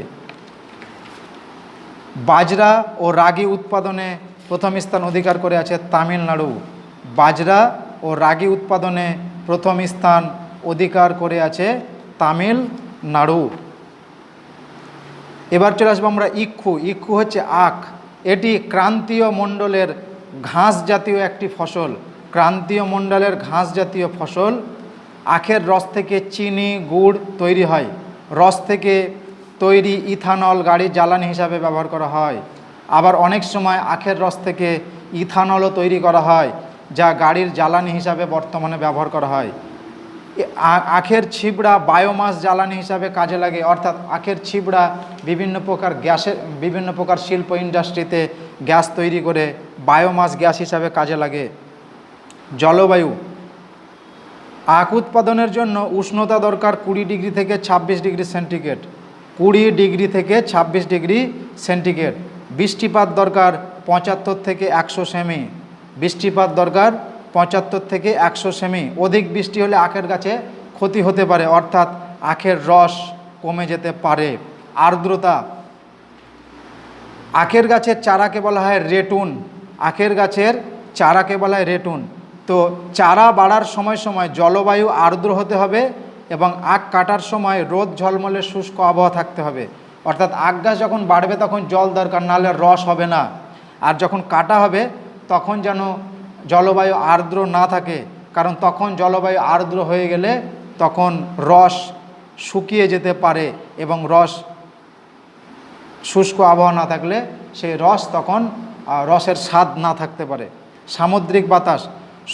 বাজরা ও রাগি উৎপাদনে প্রথম স্থান অধিকার করে আছে তামিলনাড়ু। বাজরা ও রাগি উৎপাদনে প্রথম স্থান অধিকার করে আছে তামিলনাড়ু। এবার চলে আসবো আমরা ইক্ষু হচ্ছে আখ। এটি ক্রান্তীয় মণ্ডলের ঘাস জাতীয় একটি ফসল। ক্রান্তীয় মণ্ডলের ঘাস জাতীয় ফসল। আখের রস থেকে চিনি, গুড় তৈরি হয়। রস থেকে তৈরি ইথানল গাড়ির জ্বালানি হিসাবে ব্যবহার করা হয়। আবার অনেক সময় আখের রস থেকে ইথানলও তৈরি করা হয়, যা গাড়ির জ্বালানি হিসাবে বর্তমানে ব্যবহার করা হয়। আখের ছিবড়া বায়োমাস জ্বালানি হিসাবে কাজে লাগে, অর্থাৎ আখের ছিবড়া বিভিন্ন প্রকার শিল্প ইন্ডাস্ট্রিতে গ্যাস তৈরি করে বায়োমাস গ্যাস হিসাবে কাজে লাগে। জলবায়ু আখ উৎপাদনের জন্য উষ্ণতা দরকার 20 ডিগ্রি থেকে 26 ডিগ্রি সেন্টিগ্রেড। 20 ডিগ্রি থেকে 26 ডিগ্রি সেন্টিগ্রেড। বৃষ্টিপাত দরকার 75 থেকে 100 সেমি। বৃষ্টিপাত দরকার 75 থেকে 100 সেমি। অধিক বৃষ্টি হলে আখের গাছে ক্ষতি হতে পারে, অর্থাৎ আখের রস কমে যেতে পারে। আর্দ্রতা আখের গাছের চারাকে বলা হয় রেটুন। আখের গাছের চারাকে বলা হয় রেটুন। তো চারা বাড়ার সময় সময় জলবায়ু আর্দ্র হতে হবে এবং আখ কাটার সময় রোদ ঝলমলে শুষ্ক আবহাওয়া থাকতে হবে। অর্থাৎ আখ গাছ যখন বাড়বে তখন জল দরকার, নাহলে রস হবে না। আর যখন কাটা হবে তখন যেন জলবায়ু আর্দ্র না থাকে, কারণ তখন জলবায়ু আর্দ্র হয়ে গেলে তখন রস শুকিয়ে যেতে পারে এবং শুষ্ক আবহাওয়া না থাকলে সেই তখন রসের স্বাদ না থাকতে পারে। সামুদ্রিক বাতাস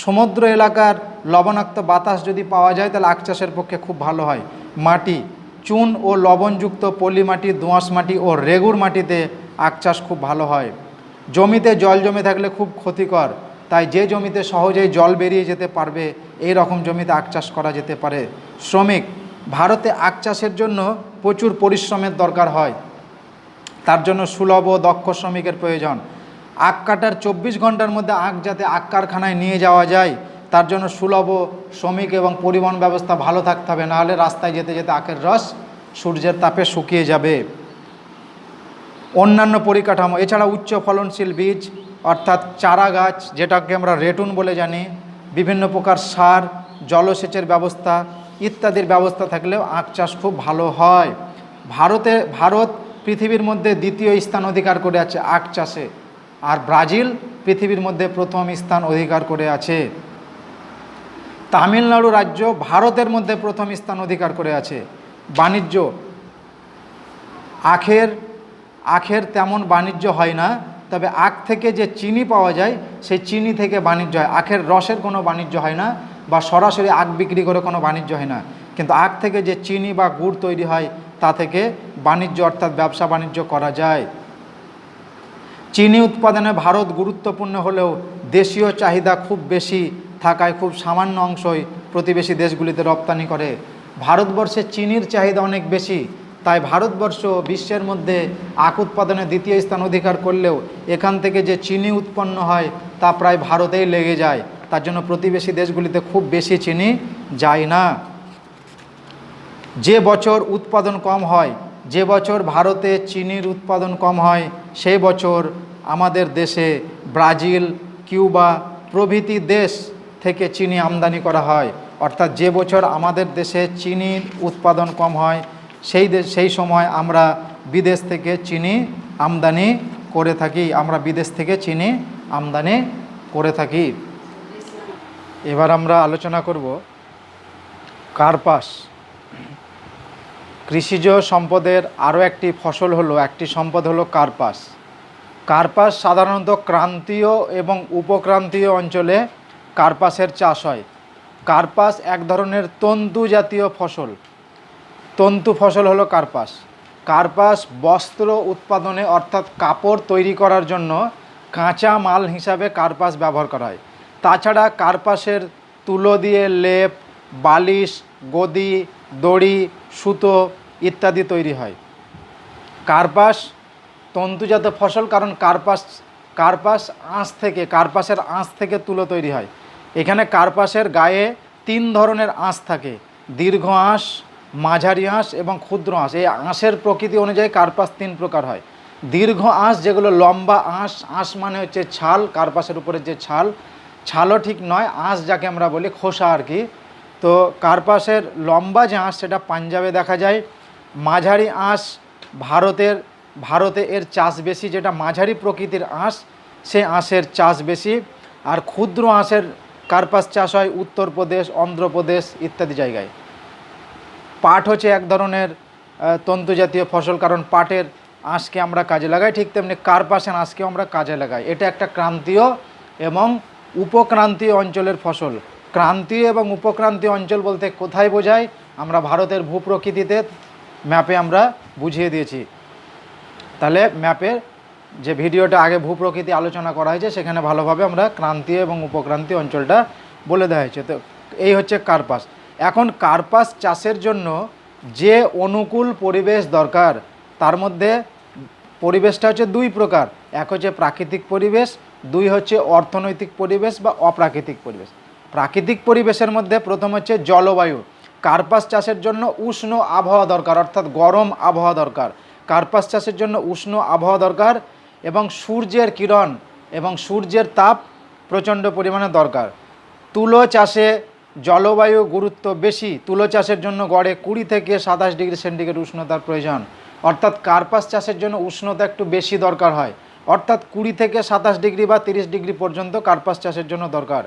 সমুদ্র এলাকার লবণাক্ত বাতাস যদি পাওয়া যায় তাহলে আখ চাষের পক্ষে খুব ভালো হয়। মাটি চুন ও লবণযুক্ত পলি মাটি, দোআঁশ মাটি ও রেগুর মাটিতে আখ চাষ খুব ভালো হয়। জমিতে জল জমে থাকলে খুব ক্ষতিকর, তাই যে জমিতে সহজেই জল বেরিয়ে যেতে পারবে এই রকম জমিতে আখ চাষ করা যেতে পারে। শ্রমিক ভারতে আখ চাষের জন্য প্রচুর পরিশ্রমের দরকার হয়, তার জন্য সুলভ ও দক্ষ শ্রমিকের প্রয়োজন। আখ কাটার 24 ঘন্টার মধ্যে আখ যাতে আখ কারখানায় নিয়ে যাওয়া যায় তার জন্য সুলভ শ্রমিক এবং পরিবহন ব্যবস্থা ভালো থাকতে হবে, নাহলে রাস্তায় যেতে যেতে আখের রস সূর্যের তাপে শুকিয়ে যাবে। অন্যান্য পরিকাঠামো এছাড়া উচ্চ ফলনশীল বীজ অর্থাৎ চারা গাছ, যেটাকে আমরা রেটুন বলে জানি, বিভিন্ন প্রকার সার, জলসেচের ব্যবস্থা ইত্যাদির ব্যবস্থা থাকলেও আখ চাষ খুব ভালো হয়। ভারত পৃথিবীর মধ্যে দ্বিতীয় স্থান অধিকার করে আছে আখ চাষে, আর ব্রাজিল পৃথিবীর মধ্যে প্রথম স্থান অধিকার করে আছে। তামিলনাড়ু রাজ্য ভারতের মধ্যে প্রথম স্থান অধিকার করে আছে। বাণিজ্য আখের তেমন বাণিজ্য হয় না, তবে আখ থেকে যে চিনি পাওয়া যায় সেই চিনি থেকে বাণিজ্য হয়। আখের রসের কোনো বাণিজ্য হয় না, বা সরাসরি আখ বিক্রি করে কোনো বাণিজ্য হয় না, কিন্তু আখ থেকে যে চিনি বা গুড় তৈরি হয় তা থেকে বাণিজ্য অর্থাৎ ব্যবসা বাণিজ্য করা যায়। চিনি উৎপাদনে ভারত গুরুত্বপূর্ণ হলেও দেশীয় চাহিদা খুব বেশি থাকায় খুব সামান্য অংশই প্রতিবেশী দেশগুলিতে রপ্তানি করে। ভারতবর্ষে চিনির চাহিদা অনেক বেশি, তাই ভারতবর্ষ বিশ্বের মধ্যে আখ উৎপাদনে দ্বিতীয় স্থান অধিকার করলেও এখান থেকে যে চিনি উৎপন্ন হয় তা প্রায় ভারতেই লেগে যায়, তার জন্য প্রতিবেশী দেশগুলিতে খুব বেশি চিনি যায় না। যে বছর উৎপাদন কম হয়, যে বছর ভারতে চিনির উৎপাদন কম হয়, সেই বছর আমাদের দেশে ব্রাজিল, কিউবা প্রভৃতি দেশ থেকে চিনি আমদানি করা হয়। অর্থাৎ যে বছর আমাদের দেশে চিনির উৎপাদন কম হয় সেই সময় আমরা বিদেশ থেকে চিনি আমদানি করে থাকি, এবার আমরা আলোচনা করব কার্পাস। কৃষিজ সম্পদের আরও একটি সম্পদ হলো কার্পাস। কার্পাস সাধারণত ক্রান্তীয় এবং উপক্রান্তীয় অঞ্চলে কার্পাসের চাষ হয়। কার্পাস এক ধরনের তন্তু জাতীয় ফসল। তন্তু ফসল হলো কার্পাস। কার্পাস বস্ত্র উৎপাদনে অর্থাৎ কাপড় তৈরি করার জন্য কাঁচা মাল হিসাবে কার্পাস ব্যবহার করা হয়। তাছাড়া কার্পাসের তুলো দিয়ে লেপ, বালিশ, গদি, দড়ি, সুতো ইত্যাদি তৈরি হয়। কার্পাস তন্তুজাত ফসল, কারণ কার্পাসের আঁশ থেকে তুলো তৈরি হয়। এখানে কার্পাসের গায়ে 3 ধরনের আঁশ থাকে: দীর্ঘ আঁশ, মাঝারি আঁশ এবং ক্ষুদ্র আঁশ। এই আঁশের প্রকৃতি অনুযায়ী কার্পাস 3 প্রকার হয়। দীর্ঘ আঁশ যেগুলো লম্বা আঁশ, আঁশ মানে হচ্ছে ছাল, কার্পাসের উপরে যে ছালও ঠিক নয়, আঁশ যাকে আমরা বলি খোসা আর কি। তো কার্পাসের লম্বা যে আঁশ সেটা পাঞ্জাবে দেখা যায়। মাঝারি আঁশ ভারতে এর চাষ বেশি, যেটা মাঝারি প্রকৃতির আঁশ সে আঁশের চাষ বেশি। আর ক্ষুদ্র আঁশের কার্পাস চাষ হয় উত্তরপ্রদেশ, অন্ধ্রপ্রদেশ ইত্যাদি জায়গায়। পাট হচ্ছে এক ধরনের তন্তু জাতীয় ফসল, কারণ পাটের আঁশকে আমরা কাজে লাগাই, ঠিক তেমনি কার্পাসের আঁশকেও আমরা কাজে লাগাই। এটা একটা ক্রান্তীয় এবং উপক্রান্তীয় অঞ্চলের ফসল। ক্রান্তীয় এবং উপক্রান্তীয় অঞ্চল বলতে কোথায় বোঝায়, আমরা ভারতের ভূপ্রকৃতিতে ম্যাপে আমরা বুঝিয়ে দিয়েছি। তাহলে ম্যাপের যে ভিডিওটা আগে ভূপ্রকৃতি আলোচনা করা হয়েছে সেখানে ভালোভাবে আমরা ক্রান্তীয় এবং উপক্রান্তীয় অঞ্চলটা বলে দেওয়া হয়েছে। তো এই হচ্ছে কার্পাস। এখন কার্পাস চাষের জন্য যে অনুকূল পরিবেশ দরকার, তার মধ্যে পরিবেশটা হচ্ছে 2 প্রকার। এক হচ্ছে প্রাকৃতিক পরিবেশ, 2 হচ্ছে অর্থনৈতিক পরিবেশ বা অপ্রাকৃতিক পরিবেশ। প্রাকৃতিক পরিবেশের মধ্যে প্রথম হচ্ছে জলবায়ু। কার্পাস চাষের জন্য উষ্ণ আবহাওয়া দরকার, অর্থাৎ গরম আবহাওয়া দরকার। কার্পাস চাষের জন্য উষ্ণ আবহাওয়া দরকার এবং সূর্যের কিরণ এবং সূর্যের তাপ প্রচণ্ড পরিমাণে দরকার। তুলো চাষে জলবায়ু গুরুত্ব বেশি। তুলো চাষের জন্য গড়ে 20 থেকে 27 ডিগ্রি সেন্টিগ্রেড উষ্ণতার প্রয়োজন। অর্থাৎ কার্পাস চাষের জন্য উষ্ণতা একটু বেশি দরকার হয়, অর্থাৎ 20 থেকে 27 ডিগ্রি বা 30 ডিগ্রি পর্যন্ত কার্পাস চাষের জন্য দরকার।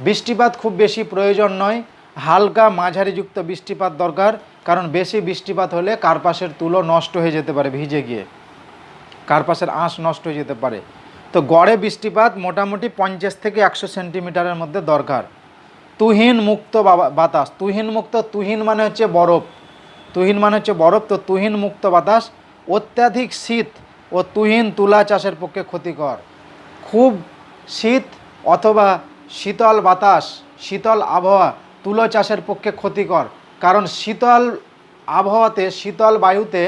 বৃষ্টিপাত খুব বেশি প্রয়োজন নয়, হালকা মাঝারিযুক্ত বৃষ্টিপাত দরকার, কারণ বেশি বৃষ্টিপাত হলে কার্পাসের তুলো নষ্ট হয়ে যেতে পারে, ভিজে গিয়ে কার্পাসের আঁশ নষ্ট হয়ে যেতে পারে। তো গড়ে বৃষ্টিপাত মোটামুটি 50 থেকে 100 সেন্টিমিটারের মধ্যে দরকার। তুহিন মুক্ত বাতাস। তুহিন মানে হচ্ছে বরফ। তো তুহিন মুক্ত বাতাস। অত্যাধিক শীত ও তুহিন তুলা চাষের পক্ষে ক্ষতিকর। খুব শীত অথবা শীতল বাতাস, শীতল আবহাওয়া তুলো চাষের পক্ষে ক্ষতিকর, কারণ শীতল বায়ুতে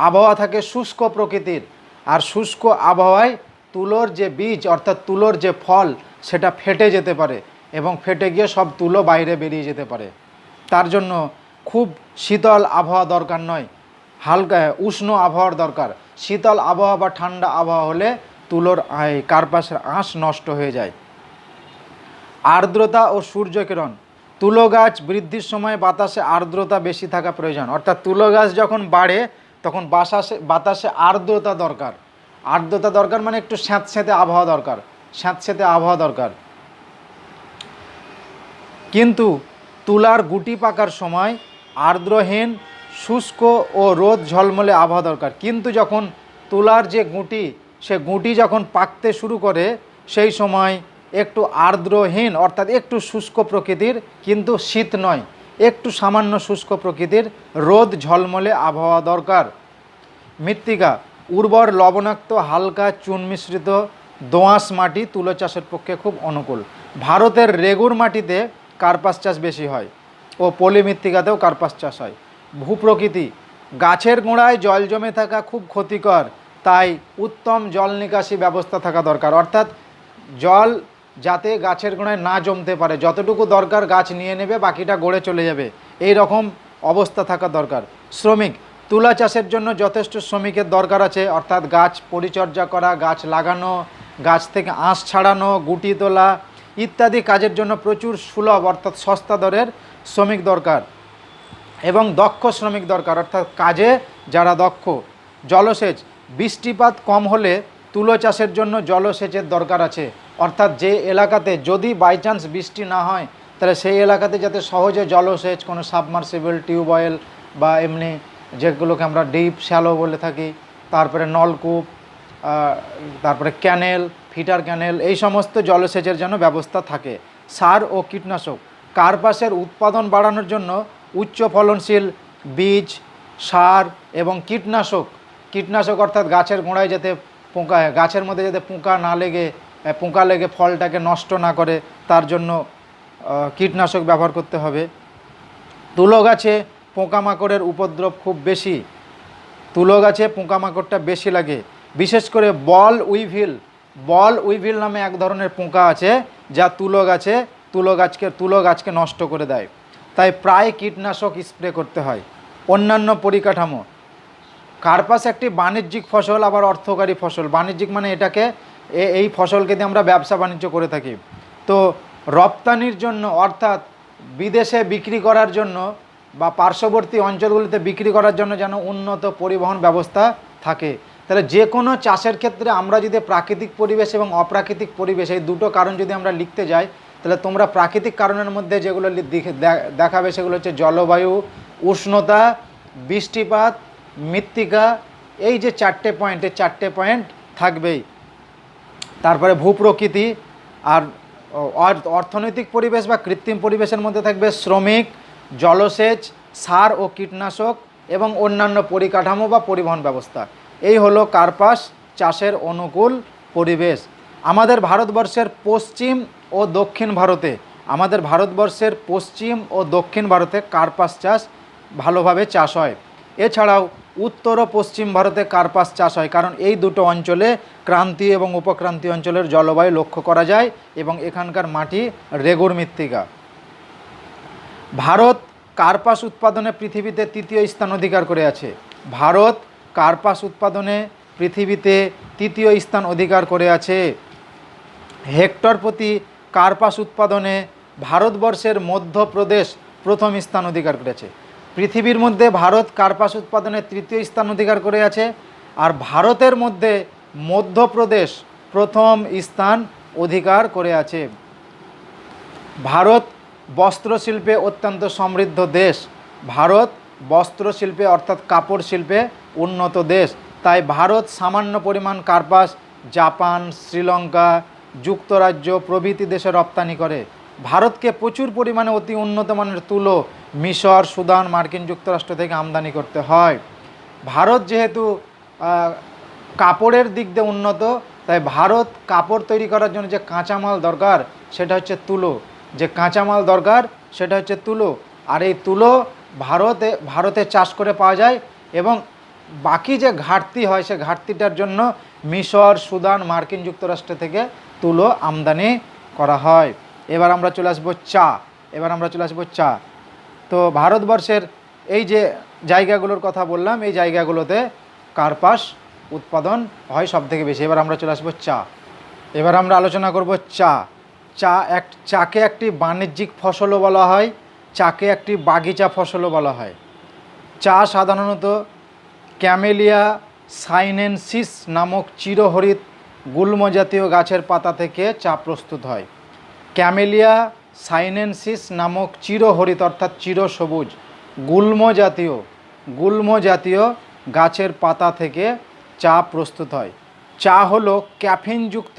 আবহাওয়া থাকে শুষ্ক প্রকৃতির, আর শুষ্ক আবহাওয়ায় তুলোর যে বীজ অর্থাৎ তুলোর যে ফল সেটা ফেটে যেতে পারে এবং ফেটে গিয়ে সব তুলো বাইরে বেরিয়ে যেতে পারে। তার জন্য খুব শীতল আবহাওয়া দরকার নয়, হালকা উষ্ণ আবহাওয়ার দরকার। শীতল আবহাওয়া বা ঠান্ডা আবহাওয়া হলে তুলোর কার্পাসের আঁশ নষ্ট হয়ে যায়। আর্দ্রতা ও সূর্যকিরণ। তুলো গাছ বৃদ্ধির সময় বাতাসে আর্দ্রতা বেশি থাকা প্রয়োজন, অর্থাৎ তুলো গাছ যখন বাড়ে তখন বাতাসে আর্দ্রতা দরকার, মানে একটু স্যাঁতস্যাঁতে আবহাওয়া দরকার। কিন্তু তুলার গুটি পাকার সময় আর্দ্রহীন শুষ্ক ও রোদ ঝলমলে আবহাওয়া দরকার। কিন্তু যখন তুলার যে গুঁটি, সে গুঁটি যখন পাকতে শুরু করে সেই সময় একটু আর্দ্রহীন অর্থাৎ একটু শুষ্ক প্রকৃতির, কিন্তু শীত নয়, একটু সামান্য শুষ্ক প্রকৃতির রোদ ঝলমলে আবহাওয়া দরকার। মৃত্তিকা উর্বর লবণাক্ত হালকা চুন মিশ্রিত দোআঁশ মাটি তুলো চাষের পক্ষে খুব অনুকূল। ভারতের রেগুর মাটিতে কার্পাস চাষ বেশি হয় ও পলি মৃত্তিকাতেও কার্পাস চাষ হয়। ভূপ্রকৃতি গাছের গোড়ায় জল জমে থাকা খুব ক্ষতিকর, তাই উত্তম জল নিকাশি ব্যবস্থা থাকা দরকার। অর্থাৎ জল যাতে গাছের গোড়ায় না জমতে পারে, যতটুকু দরকার গাছ নিয়ে নেবে, বাকিটা গড়ে চলে যাবে, এই রকম অবস্থা থাকা দরকার। শ্রমিক তুলা চাষের জন্য যথেষ্ট শ্রমিকের দরকার আছে, অর্থাৎ গাছ পরিচর্যা করা, গাছ লাগানো, গাছ থেকে আঁশ ছাড়ানো, গুটি তোলা ইত্যাদি কাজের জন্য প্রচুর সুলভ অর্থাৎ সস্তা দরের শ্রমিক দরকার এবং দক্ষ শ্রমিক দরকার, অর্থাৎ কাজে যারা দক্ষ। জলসেচ বৃষ্টিপাত কম হলে তুলো চাষের জন্য জলসেচের দরকার আছে, অর্থাৎ যে এলাকাতে যদি বাই চান্স বৃষ্টি না হয় তাহলে সেই এলাকাতে যাতে সহজে জলসেচ, কোনো সাবমার্সিবল টিউবওয়েল বা এমনি যেগুলোকে আমরা ডিপ শ্যালো বলে থাকি, তারপরে নলকূপ, তারপরে ক্যানেল, ফিটার ক্যানেল, এই সমস্ত জলসেচের জন্য ব্যবস্থা থাকে। সার ও কীটনাশক কার্পাসের উৎপাদন বাড়ানোর জন্য উচ্চ ফলনশীল বীজ, সার এবং কীটনাশক অর্থাৎ গাছের গোড়ায় যাতে গাছের মধ্যে যাতে পোকা লেগে ফলটাকে নষ্ট না করে, তার জন্য কীটনাশক ব্যবহার করতে হবে। তুলো গাছে পোকামাকড়ের উপদ্রব খুব বেশি, তুলো গাছে পোকামাকড়টা বেশি লাগে, বিশেষ করে বল উইভিল নামে এক ধরনের পোকা আছে যা তুলো গাছকে নষ্ট করে দেয়, তাই প্রায় কীটনাশক স্প্রে করতে হয়। অন্যান্য পরিকাঠামো কার্পাস একটি বাণিজ্যিক ফসল, আবার অর্থকারী ফসল। বাণিজ্যিক মানে এটাকে এই ফসলকে দিয়ে আমরা ব্যবসা বাণিজ্য করে থাকি। তো রপ্তানির জন্য অর্থাৎ বিদেশে বিক্রি করার জন্য বা পার্শ্ববর্তী অঞ্চলগুলিতে বিক্রি করার জন্য যেন উন্নত পরিবহন ব্যবস্থা থাকে। তাহলে যে কোনো চাষের ক্ষেত্রে আমরা যদি প্রাকৃতিক পরিবেশ এবং অপ্রাকৃতিক পরিবেশ এই দুটো কারণ যদি আমরা লিখতে যাই, তাহলে তোমরা প্রাকৃতিক কারণের মধ্যে যেগুলো দেখাবে সেগুলো হচ্ছে জলবায়ু, উষ্ণতা, বৃষ্টিপাত, মৃত্তিকা, এই যে চারটে পয়েন্ট থাকবেই। তারপরে ভূপ্রকৃতি আর অর্থনৈতিক পরিবেশ বা কৃত্রিম পরিবেশের মধ্যে থাকবে শ্রমিক, জলসেচ, সার ও কীটনাশক এবং অন্যান্য পরিকাঠামো বা পরিবহন ব্যবস্থা। এই হলো কার্পাস চাষের অনুকূল পরিবেশ। আমাদের ভারতবর্ষের পশ্চিম ও দক্ষিণ ভারতে কার্পাস চাষ ভালোভাবে চাষ হয়। এছাড়াও উত্তর ও পশ্চিম ভারতে কার্পাস চাষ হয়, কারণ এই দুটো অঞ্চলে ক্রান্তীয় এবং উপক্রান্তীয় অঞ্চলের জলবায়ু লক্ষ্য করা যায় এবং এখানকার মাটি রেগুর মৃত্তিকা। ভারত কার্পাস উৎপাদনে পৃথিবীতে তৃতীয় স্থান অধিকার করে আছে। ভারত কার্পাস উৎপাদনে পৃথিবীতে তৃতীয় স্থান অধিকার করে আছে। হেক্টর প্রতি কার্পাস উৎপাদনে ভারতবর্ষের মধ্যপ্রদেশ প্রথম স্থান অধিকার করেছে। পৃথিবীর মধ্যে ভারত কার্পাস উৎপাদনে তৃতীয় স্থান অধিকার করে আছে, আর ভারতের মধ্যে মধ্যপ্রদেশ প্রথম স্থান অধিকার করে আছে। ভারত বস্ত্রশিল্পে অত্যন্ত সমৃদ্ধ দেশ। ভারত বস্ত্রশিল্পে অর্থাৎ কাপড় শিল্পে উন্নত দেশ, তাই ভারত সামান্য পরিমাণ কার্পাস জাপান, শ্রীলঙ্কা, যুক্তরাজ্য প্রভৃতি দেশে রপ্তানি করে। ভারতকে প্রচুর পরিমাণে অতি উন্নত মানের তুলো মিশর, সুদান, মার্কিন যুক্তরাষ্ট্র থেকে আমদানি করতে হয়। ভারত যেহেতু কাপড়ের দিক দিয়ে উন্নত, তাই ভারত কাপড় তৈরি করার জন্য যে কাঁচামাল দরকার সেটা হচ্ছে তুলো, আর এই তুলো ভারতে চাষ করে পাওয়া যায় এবং বাকি যে ঘাটতি হয় সে ঘাটতিটার জন্য মিশর, সুদান, মার্কিন যুক্তরাষ্ট্র থেকে তুলো আমদানি করা হয়। এবার আমরা চলে আসবো চা। তো ভারতবর্ষের এই যে জায়গাগুলোর কথা বললাম, এই জায়গাগুলোতে কার্পাস উৎপাদন হয় সবথেকে বেশি। এবার আমরা চলে আসবো চা। এবার আমরা আলোচনা করব চাকে একটি বাণিজ্যিক ফসলও বলা হয়, চাকে একটি বাগিচা ফসলও বলা হয়। চা সাধারণত ক্যামেলিয়া সাইনেনসিস নামক চিরহরিৎ গুল্ম জাতীয় গাছের পাতা থেকে চা প্রস্তুত হয়। ক্যামেলিয়া সাইনেনসিস নামক চিরহরিৎ অর্থাৎ চিরসবুজ গুল্ম জাতীয় গুল্ম জাতীয় গাছের পাতা থেকে চা প্রস্তুত হয়। চা হলো ক্যাফিনযুক্ত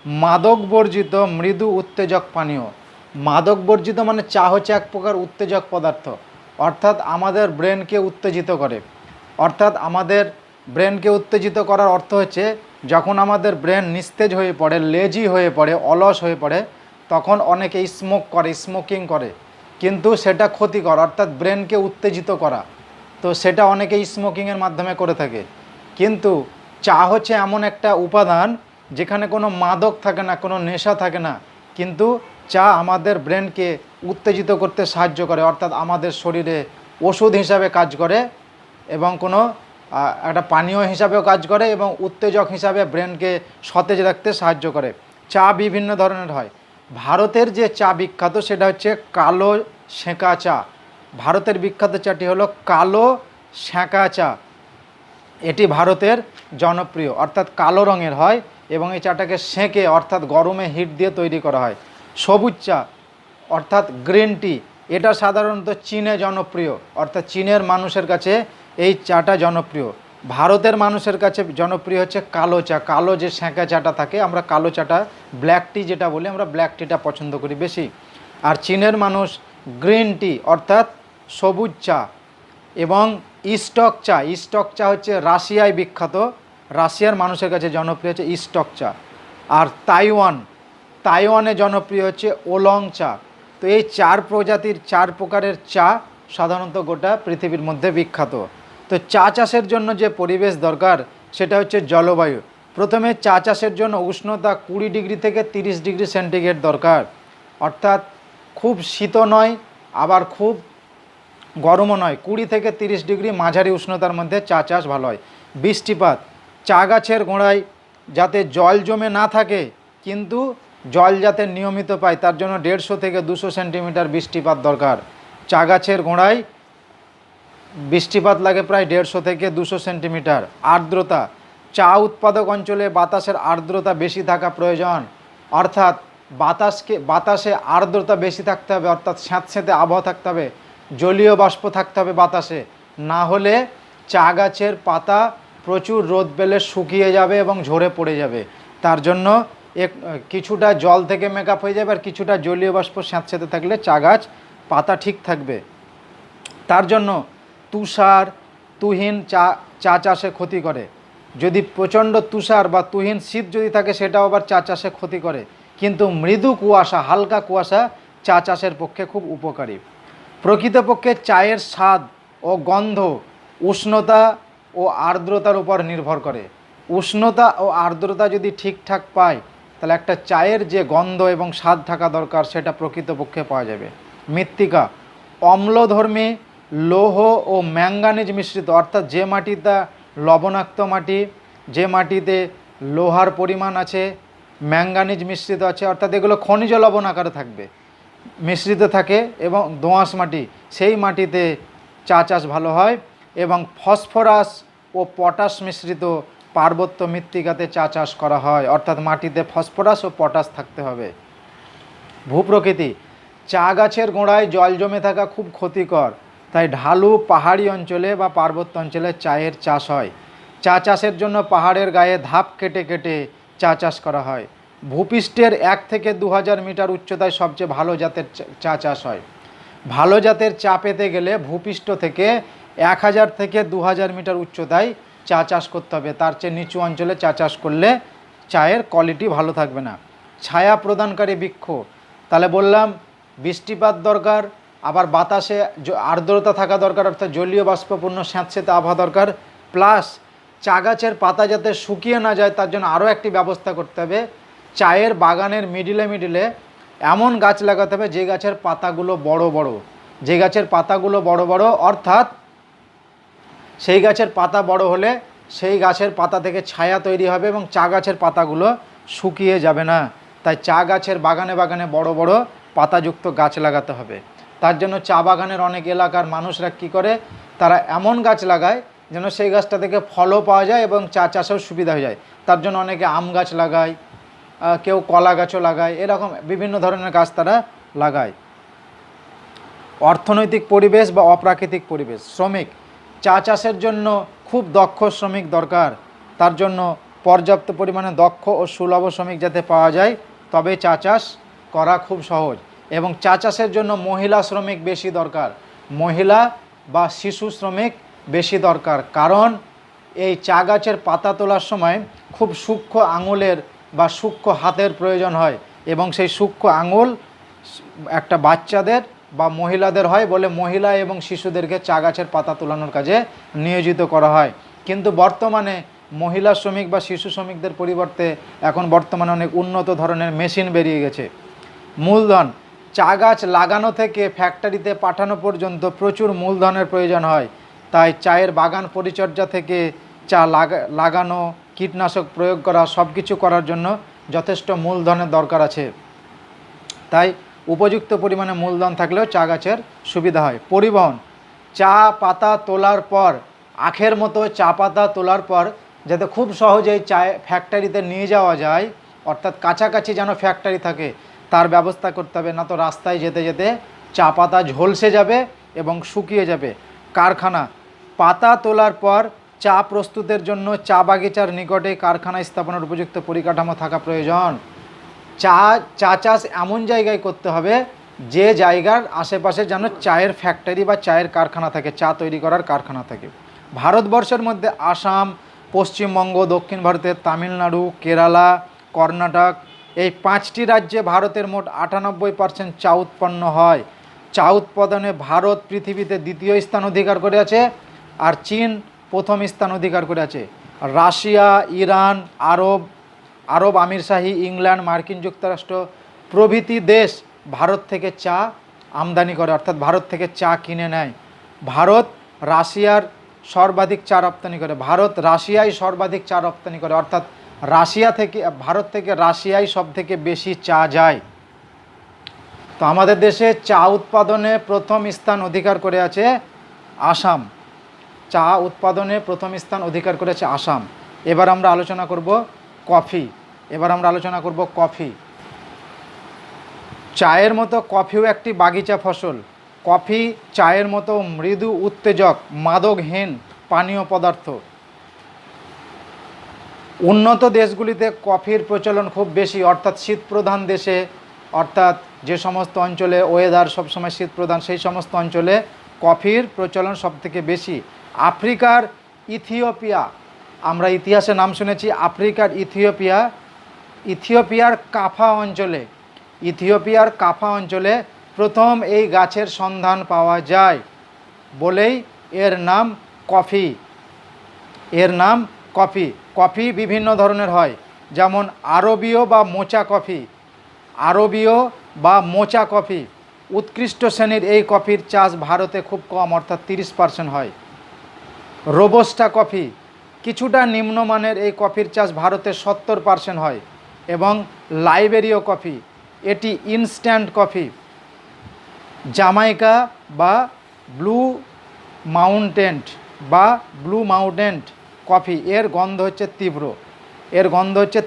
মাদক বর্জিত মৃদু উত্তেজক পানীয়। মাদক বর্জিত মানে চা হচ্ছে এক প্রকার উত্তেজক পদার্থ, অর্থাৎ আমাদের ব্রেনকে উত্তেজিত করে। অর্থাৎ আমাদের ব্রেনকে উত্তেজিত করার অর্থ হচ্ছে যখন আমাদের ব্রেন নিস্তেজ হয়ে পড়ে, লেজি হয়ে পড়ে, অলস হয়ে পড়ে, তখন অনেকে স্মোকিং করে, কিন্তু সেটা ক্ষতিকর, অর্থাৎ ব্রেনকে উত্তেজিত করা। তো সেটা অনেকে স্মোকিংয়ের মাধ্যমে করে থাকে। কিন্তু চা হচ্ছে এমন একটা উপাদান যেখানে কোনো মাদক থাকে না, কোনো নেশা থাকে না, কিন্তু চা আমাদের ব্রেনকে উত্তেজিত করতে সাহায্য করে, অর্থাৎ আমাদের শরীরে ওষুধ হিসাবে কাজ করে এবং কোনো একটা পানীয় হিসাবেও কাজ করে এবং উত্তেজক হিসাবে ব্রেনকে সতেজ রাখতে সাহায্য করে। চা বিভিন্ন ধরনের হয়। ভারতের যে চা বিখ্যাত সেটা হচ্ছে কালো সেঁকা চা। ভারতের বিখ্যাত চাটি হলো কালো সেঁকা চা। এটি ভারতের জনপ্রিয়, অর্থাৎ কালো রঙের হয় এবং এই চাটাকে সেঁকে অর্থাৎ গরমে হিট দিয়ে তৈরি করা হয়। সবুজ চা অর্থাৎ গ্রিন টি, এটা সাধারণত চীনে জনপ্রিয়, অর্থাৎ চীনের মানুষের কাছে এই চাটা জনপ্রিয়। ভারতের মানুষের কাছে জনপ্রিয় হচ্ছে কালো চা। কালো যে সেঁকা চাটা থাকে, আমরা কালো চাটা ব্ল্যাক টি যেটা বলি, আমরা ব্ল্যাক টিটা পছন্দ করি বেশি। আর চীনের মানুষ গ্রিন টি অর্থাৎ সবুজ চা এবং স্টক চা। স্টক চা হচ্ছে রাশিয়ায় বিখ্যাত, রাশিয়ার মানুষের কাছে জনপ্রিয় হচ্ছে স্টক চা। আর তাইওয়ানে জনপ্রিয় হচ্ছে ওলং চা। তো এই চার প্রকারের চা সাধারণত গোটা পৃথিবীর মধ্যে বিখ্যাত। তো চা চাষের জন্য যে পরিবেশ দরকার সেটা হচ্ছে জলবায়ু। প্রথমে চা চাষের জন্য উষ্ণতা 20 ডিগ্রি থেকে 30 ডিগ্রি সেন্টিগ্রেড দরকার, অর্থাৎ খুব শীতও নয় আবার খুব গরমও নয়, 20 থেকে 30 ডিগ্রি মাঝারি উষ্ণতার মধ্যে চা চাষ ভালো হয়। বৃষ্টিপাত, চা গাছের গোড়ায় যাতে জল জমে না থাকে কিন্তু জল যাতে নিয়মিত পায় তার জন্য 150 থেকে 200 সেন্টিমিটার বৃষ্টিপাত দরকার। চা গাছের গোড়ায় বৃষ্টিপাত লাগে প্রায় 150 থেকে 200 সেন্টিমিটার। আর্দ্রতা, চা উৎপাদক অঞ্চলে বাতাসের আর্দ্রতা বেশি থাকা প্রয়োজন, অর্থাৎ বাতাসে আর্দ্রতা বেশি থাকতে হবে, অর্থাৎ স্যাঁতস্যাঁতে আবহাওয়া থাকতে হবে, জলীয় বাষ্প থাকতে হবে বাতাসে, না হলে চা গাছের পাতা প্রচুর রোদ পেলে শুকিয়ে যাবে এবং ঝরে পড়ে যাবে। তার জন্য কিছুটা জল থেকে মেকআপ হয়ে যাবে আর কিছুটা জলীয় বাষ্প স্যাঁতস্যাঁতে থাকলে চা গাছ পাতা ঠিক থাকবে। তার জন্য তুহিন চা চাষে ক্ষতি করে। যদি প্রচণ্ড তুষার বা তুহিন শীত যদি থাকে সেটাও আবার চা চাষে ক্ষতি করে, কিন্তু মৃদু কুয়াশা, হালকা কুয়াশা চা চাষের পক্ষে খুব উপকারী। প্রকৃতপক্ষে চায়ের স্বাদ ও গন্ধ উষ্ণতা ও আর্দ্রতার উপর নির্ভর করে। উষ্ণতা ও আর্দ্রতা যদি ঠিকঠাক পায় তাহলে একটা চায়ের যে গন্ধ এবং স্বাদ থাকা দরকার সেটা প্রকৃতপক্ষে পাওয়া যাবে। মৃত্তিকা, অম্লধর্মী লৌহ ও ম্যাঙ্গানিজ মিশ্রিত, অর্থাৎ যে মাটিতে লবণাক্ত মাটি, যে মাটিতে লোহার পরিমাণ আছে, ম্যাঙ্গানিজ মিশ্রিত আছে, অর্থাৎ এগুলো খনিজ লবণ আকারে থাকবে, মিশ্রিত থাকে, এবং দোআঁশ মাটি, সেই মাটিতে চা চাষ ভালো হয়। এবং ফসফরাস ও পটাশ মিশ্রিত পার্বত্য মৃত্তিকাতে চা চাষ করা হয়, অর্থাৎ মাটিতে ফসফরাস ও পটাশ থাকতে হবে। ভূপ্রকৃতি, চা গাছের গোড়ায় জল জমে থাকা খুব ক্ষতিকর, তাই ঢালু পাহাড়ি অঞ্চলে বা পার্বত্য অঞ্চলে চায়ের চাষ হয়। চা চাষের জন্য পাহাড়ের গায়ে ধাপ কেটে কেটে চা চাষ করা হয়। ভূপৃষ্ঠের 1 থেকে 2000 মিটার উচ্চতায় সবচেয়ে ভালো জাতের চা চাষ হয়। ভালো জাতের চা পেতে গেলে ভূপৃষ্ঠ থেকে 1000 থেকে 2000 মিটার উচ্চতায় চা চাষ করতে হবে, তার চেয়ে নিচু অঞ্চলে চা চাষ করলে চায়ের কোয়ালিটি ভালো থাকবে না। ছায়া প্রদানকারী বৃক্ষ, তাহলে বললাম বৃষ্টিপাত দরকার, আবার বাতাসে আর্দ্রতা থাকা দরকার, অর্থাৎ জলীয় বাষ্পপূর্ণ স্যাঁতস্যাঁতে আবহাওয়া দরকার, প্লাস চা গাছের পাতা যাতে শুকিয়ে না যায় তার জন্য আরও একটি ব্যবস্থা করতে হবে। চায়ের বাগানের মিডিলে এমন গাছ লাগাতে হবে যে গাছের পাতাগুলো বড় বড়, যে গাছের পাতাগুলো বড় বড়, অর্থাৎ সেই গাছের পাতা বড় হলে সেই গাছের পাতা থেকে ছায়া তৈরি হবে এবং চা গাছের পাতাগুলো শুকিয়ে যাবে না। তাই চা গাছের বাগানে বাগানে বড় বড় পাতাযুক্ত গাছ লাগাতে হবে। তার জন্য চা বাগানের অনেক এলাকার মানুষরা কি করে, তারা এমন গাছ লাগায় যেন সেই গাছটা থেকে ফলও পাওয়া যায় এবং চা চাষেও সুবিধা হয়ে যায়। তার জন্য অনেকে আম গাছ লাগায়, কেউ কলা গাছও লাগায়, এরকম বিভিন্ন ধরনের গাছ তারা লাগায়। অর্থনৈতিক পরিবেশ বা অপ্রাকৃতিক পরিবেশ, শ্রমিক, চা চাষের জন্য খুব দক্ষ শ্রমিক দরকার। তার জন্য পর্যাপ্ত পরিমাণে দক্ষ ও সুলভ শ্রমিক যাতে পাওয়া যায়, তবে চা চাষ করা খুব সহজ। এবং চা চাষের জন্য মহিলা শ্রমিক বেশি দরকার, মহিলা বা শিশু শ্রমিক বেশি দরকার। কারণ এই চা গাছের পাতা তোলার সময় খুব সূক্ষ্ম আঙুলের বা সূক্ষ্ম হাতের প্রয়োজন হয়, এবং সেই সূক্ষ্ম আঙুল একটা বাচ্চাদের বা মহিলাদের হয় বলে মহিলা এবং শিশুদেরকে চা গাছের পাতা তোলানোর কাজে নিয়োজিত করা হয়। কিন্তু বর্তমানে মহিলা শ্রমিক বা শিশু শ্রমিকদের পরিবর্তে এখন বর্তমানে অনেক উন্নত ধরনের মেশিন বেরিয়ে গেছে। মূলধন, চা গাছ লাগানো থেকে ফ্যাক্টরিতে পাঠানো পর্যন্ত প্রচুর মূলধনের প্রয়োজন হয়। তাই চায়ের বাগান পরিচর্যা থেকে চা লাগানো, কীটনাশক প্রয়োগ করা, সব কিছু করার জন্য যথেষ্ট মূলধনের দরকার আছে। তাই উপযুক্ত পরিমাণে মূলধন থাকলেও চা গাছের সুবিধা হয়। পরিবহন, চা পাতা তোলার পর, আখের মতো চা পাতা তোলার পর যাতে খুব সহজেই চা ফ্যাক্টরিতে নিয়ে যাওয়া যায়, অর্থাৎ কাছাকাছি যেন ফ্যাক্টরি থাকে তার ব্যবস্থা করতে হবে, না তো রাস্তায় যেতে যেতে চা পাতা ঝলসে যাবে এবং শুকিয়ে যাবে। কারখানা, পাতা তোলার পর চা প্রস্তুতের জন্য চা বাগিচার নিকটে কারখানা স্থাপনের উপযুক্ত পরিকাঠামো থাকা প্রয়োজন। চা চাষ এমন জায়গায় করতে হবে যে জায়গার আশেপাশে যেন চায়ের ফ্যাক্টরি বা চায়ের কারখানা থাকে, চা তৈরি করার কারখানা থাকে। ভারতবর্ষের মধ্যে আসাম, পশ্চিমবঙ্গ, দক্ষিণ ভারতের তামিলনাড়ু, কেরালা, কর্ণাটক, এই 5টি রাজ্যে ভারতের মোট 98% চা উৎপন্ন হয়। চা উৎপাদনে ভারত পৃথিবীতে দ্বিতীয় স্থান অধিকার করে আছে, আর চীন প্রথম স্থান অধিকার করে আছে। রাশিয়া, ইরান, আরব আমিরশাহী, ইংল্যান্ড, মার্কিন যুক্তরাষ্ট্র প্রভৃতি দেশ ভারত থেকে চা আমদানি করে, অর্থাৎ ভারত থেকে চা কিনে নেয়। ভারত রাশিয়ার সর্বাধিক চা রপ্তানি করে, ভারত রাশিয়ায় সর্বাধিক চা রপ্তানি করে, অর্থাৎ ভারত থেকে রাশিয়ায় সব থেকে বেশি চা যায়। তো আমাদের দেশে চা উৎপাদনে প্রথম স্থান অধিকার করে আছে আসাম। চা উৎপাদনে প্রথম স্থান অধিকার করেছে আসাম। এবার আমরা আলোচনা করব কফি। চায়ের মতো কফিও একটি বাগিচা ফসল। কফি চায়ের মতো মৃদু উত্তেজক মাদকহীন পানীয় পদার্থ। উন্নত দেশগুলিতে কফির প্রচলন খুব বেশি, অর্থাৎ শীতপ্রধান দেশে, অর্থাৎ যে সমস্ত অঞ্চলে ওয়েদার সবসময় শীতপ্রধান, সেই সমস্ত অঞ্চলে কফির প্রচলন সবথেকে বেশি। আফ্রিকার ইথিওপিয়া, আমরা ইতিহাসে নাম শুনেছি, আফ্রিকার ইথিওপিয়ার কাফা অঞ্চলে প্রথম এই গাছের সন্ধান পাওয়া যায় বলেই এর নাম কফি। কফি বিভিন্ন ধরনের হয়, যেমন আরবীয় বা মোচা কফি। উৎকৃষ্ট শ্রেণীর এই কফির চাষ ভারতে খুব কম, অর্থাৎ 30% হয়। রোবস্টা কফি, কিছুটা নিম্নমানের এই কফির চাষ ভারতে 70% হয়। এবং লাইবেরীয় কফি, এটি ইনস্ট্যান্ট কফি। জামাইকা বা ব্লু মাউন্টেন কফি, এর গন্ধ হচ্ছে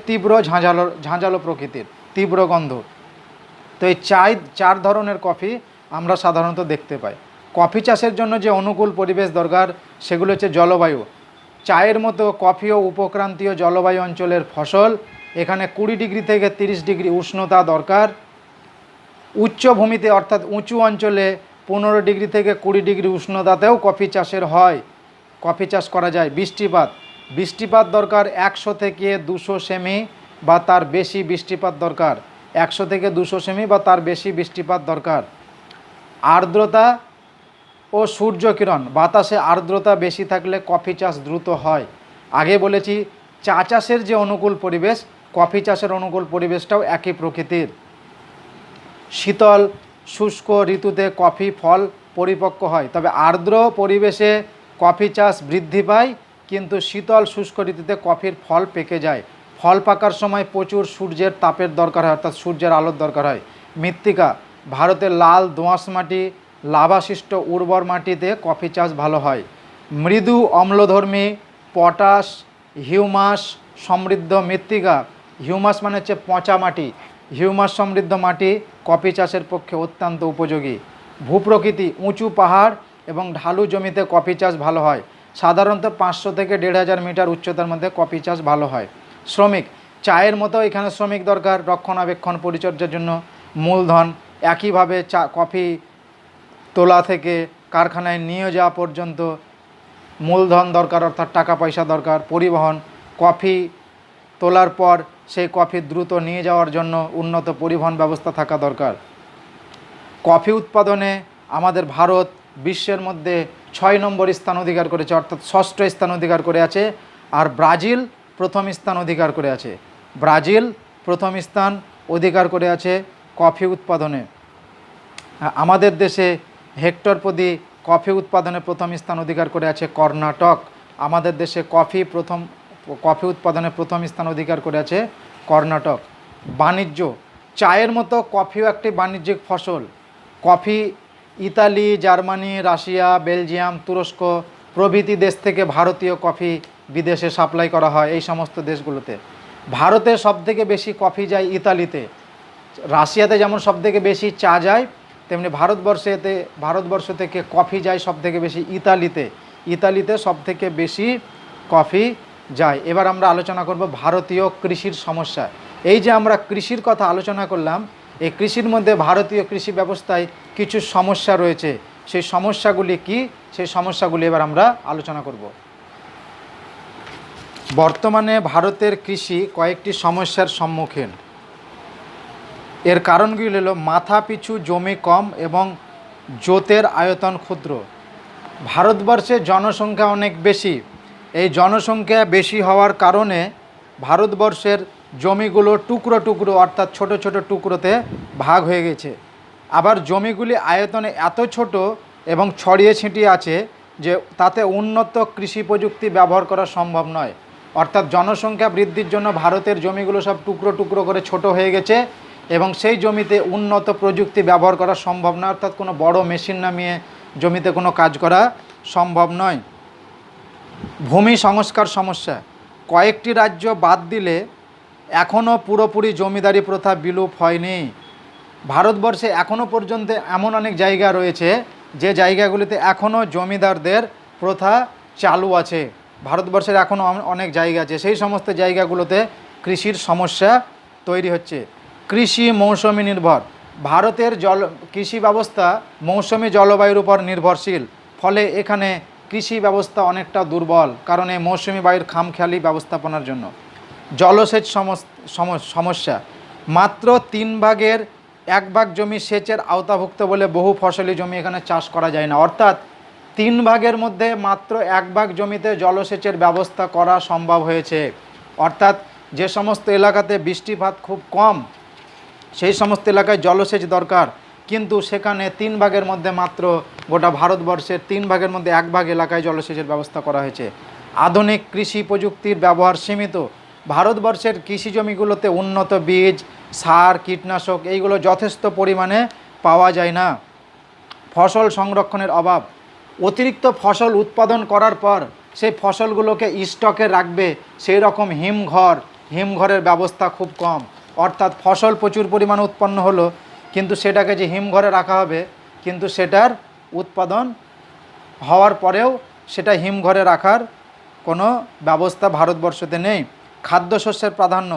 তীব্র ঝাঁঝালো প্রকৃতির, তীব্র গন্ধ। তো এই 4 ধরনের কফি আমরা সাধারণত দেখতে পাই। কফি চাষের জন্য যে অনুকূল পরিবেশ দরকার সেগুলো হচ্ছে জলবায়ু। চায়ের মতো কফিও উপক্রান্তীয় জলবায়ু অঞ্চলের ফসল। এখানে 20 ডিগ্রি থেকে 30 ডিগ্রি উষ্ণতা দরকার। উচ্চভূমিতে অর্থাৎ উঁচু অঞ্চলে 15 ডিগ্রি থেকে 20 ডিগ্রি উষ্ণতাতেও কফি চাষ করা যায়। বৃষ্টিপাত দরকার 100 থেকে 200 সেমি বা তার বেশি বৃষ্টিপাত দরকার। 100 থেকে 200 সেমি বা তার বেশি বৃষ্টিপাত দরকার। আর্দ্রতা ও সূর্যকিরণ, বাতাসে আর্দ্রতা বেশি থাকলে কফি চাষ দ্রুত হয়। আগে বলেছি চা চাষের যে অনুকূল পরিবেশ, কফি চাষের অনুকূল পরিবেশটাও একই প্রকৃতির। শীতল শুষ্ক ঋতুতে কফি ফল পরিপক্ক হয়, তবে আর্দ্র পরিবেশে কফি চাষ বৃদ্ধি পায়, কিন্তু শীতল শুষ্ক ঋতুতে কফির ফল পেকে যায়। ফল পাকার সময় প্রচুর সূর্যের তাপের দরকার হয়, অর্থাৎ সূর্যের আলোর দরকার হয়। মৃত্তিকা, ভারতের লাল দোআঁশ মাটি, লাভাসিষ্ট উর্বর মাটিতে কফি চাষ ভালো হয়। মৃদু অম্লধর্মী, পটাশ, হিউমাস সমৃদ্ধ মৃত্তিকা, হিউমাস মানে হচ্ছে পচা মাটি, হিউমাস সমৃদ্ধ মাটি কফি চাষের পক্ষে অত্যন্ত উপযোগী। ভূপ্রকৃতি, উঁচু পাহাড় এবং ঢালু জমিতে কফি চাষ ভালো হয়। সাধারণত 500 থেকে 1500 মিটার উচ্চতার মধ্যে কফি চাষ ভালো হয়। শ্রমিক, চায়ের মতো এখানে শ্রমিক দরকার রক্ষণাবেক্ষণ পরিচর্যার জন্য। মূলধন, একইভাবে কফি তোলা থেকে কারখানায় নিয়ে যাওয়া পর্যন্ত মূলধন দরকার, অর্থাৎ টাকা পয়সা দরকার। পরিবহন, কফি তোলার পর সেই কফি দ্রুত নিয়ে যাওয়ার জন্য উন্নত পরিবহন ব্যবস্থা থাকা দরকার। কফি উৎপাদনে আমাদের ভারত বিশ্বের মধ্যে 6 নম্বর স্থান অধিকার করেছে, অর্থাৎ 6ষ্ঠ স্থান অধিকার করে আছে। আর ব্রাজিল প্রথম স্থান অধিকার করে আছে। ব্রাজিল প্রথম স্থান অধিকার করে আছে কফি উৎপাদনে। আমাদের দেশে হেক্টর প্রতি কফি উৎপাদনে প্রথম স্থান অধিকার করে আছে কর্ণাটক। আমাদের দেশে কফি উৎপাদনে প্রথম স্থান অধিকার করে আছে কর্ণাটক। বাণিজ্য, চায়ের মতো কফিও একটি বাণিজ্যিক ফসল। Coffee Italy, Germany, Russia, Belgium, তুরস্ক প্রভৃতি দেশ থেকে ভারতীয় কফি বিদেশে সাপ্লাই করা হয়। এই সমস্ত দেশগুলোতে ভারতে সবথেকে বেশি কফি যায় ইতালিতে। রাশিয়াতে যেমন সবথেকে বেশি চা যায়, তেমনি ভারতবর্ষ থেকে কফি যায় সবথেকে বেশি ইতালিতে সবথেকে বেশি কফি যায়। এবার আমরা আলোচনা করব ভারতীয় কৃষির সমস্যা। এই যে আমরা কৃষির কথা আলোচনা করলাম, এই কৃষির মধ্যে ভারতীয় কৃষি ব্যবস্থায় কিছু সমস্যা রয়েছে। সেই সমস্যাগুলি কি, সেই সমস্যাগুলি এবার আমরা আলোচনা করব। বর্তমানে ভারতের কৃষি কয়েকটি সমস্যার সম্মুখীন। এর কারণগুলি হলো মাথাপিছু জমি কম এবং জোতের আয়তন ক্ষুদ্র। ভারতবর্ষে জনসংখ্যা অনেক বেশি। এই জনসংখ্যা বেশি হওয়ার কারণে ভারতবর্ষের জমিগুলো টুকরো টুকরো, অর্থাৎ ছোট ছোট টুকরোতে ভাগ হয়ে গেছে। আবার জমিগুলি আয়তনে এত ছোট এবং ছড়িয়ে ছিটিয়ে আছে যে তাতে উন্নত কৃষি প্রযুক্তি ব্যবহার করা সম্ভব নয়। অর্থাৎ জনসংখ্যা বৃদ্ধির জন্য ভারতের জমিগুলো সব টুকরো টুকরো করে ছোট হয়ে গেছে এবং সেই জমিতে উন্নত প্রযুক্তি ব্যবহার করা সম্ভব নয়, অর্থাৎ কোনো বড় মেশিন নামিয়ে জমিতে কোনো কাজ করা সম্ভব নয়। ভূমি সংস্কার সমস্যা, কয়েকটি রাজ্য বাদ দিলে এখনও পুরোপুরি জমিদারি প্রথা বিলুপ হয়নি। ভারতবর্ষে এখনও পর্যন্ত এমন অনেক জায়গা রয়েছে যে জায়গাগুলিতে এখনও জমিদারদের প্রথা চালু আছে। ভারতবর্ষের এখনও অনেক জায়গা আছে, সেই সমস্ত জায়গাগুলোতে কৃষির সমস্যা তৈরি হচ্ছে। কৃষি মৌসুমি নির্ভর, ভারতের কৃষি ব্যবস্থা মৌসুমি জলবায়ুর উপর নির্ভরশীল। ফলে এখানে কৃষি ব্যবস্থা অনেকটা দুর্বল, কারণ এই মৌসুমি বায়ুর খামখেয়ালি ব্যবস্থাপনার জন্য। জলসেচ সমস্যা, মাত্র 1/3 জমি সেচের আওতাভুক্ত বলে বহু ফসলি জমি এখানে চাষ করা যায় না। অর্থাৎ 3 মধ্যে মাত্র 1 জমিতে জলসেচের ব্যবস্থা করা সম্ভব হয়েছে। অর্থাৎ যে সমস্ত এলাকাতে বৃষ্টিপাত খুব কম, সেই সমস্ত এলাকায় জলসেচ দরকার, কিন্তু সেখানে 3 মধ্যে মাত্র গোটা ভারতবর্ষের 3 মধ্যে 1 এলাকায় জলসেচের ব্যবস্থা করা হয়েছে। আধুনিক কৃষি প্রযুক্তির ব্যবহার সীমিত। ভারতবর্ষের কৃষি জমিগুলোতে উন্নত বীজ, সার, কীটনাশক এইগুলো যথেষ্ট পরিমাণে পাওয়া যায় না। ফসল সংরক্ষণের অভাব, অতিরিক্ত ফসল উৎপাদন করার পর সেই ফসলগুলোকে স্টকে রাখবে সেই রকম হিমঘরের ব্যবস্থা খুব কম। অর্থাৎ ফসল প্রচুর পরিমাণে উৎপন্ন হলো, কিন্তু সেটাকে যে হিমঘরে রাখা হবে, কিন্তু সেটার উৎপাদন হওয়ার পরেও সেটা হিমঘরে রাখার কোনো ব্যবস্থা ভারতবর্ষতে নেই। খাদ্যশস্যের প্রাধান্য,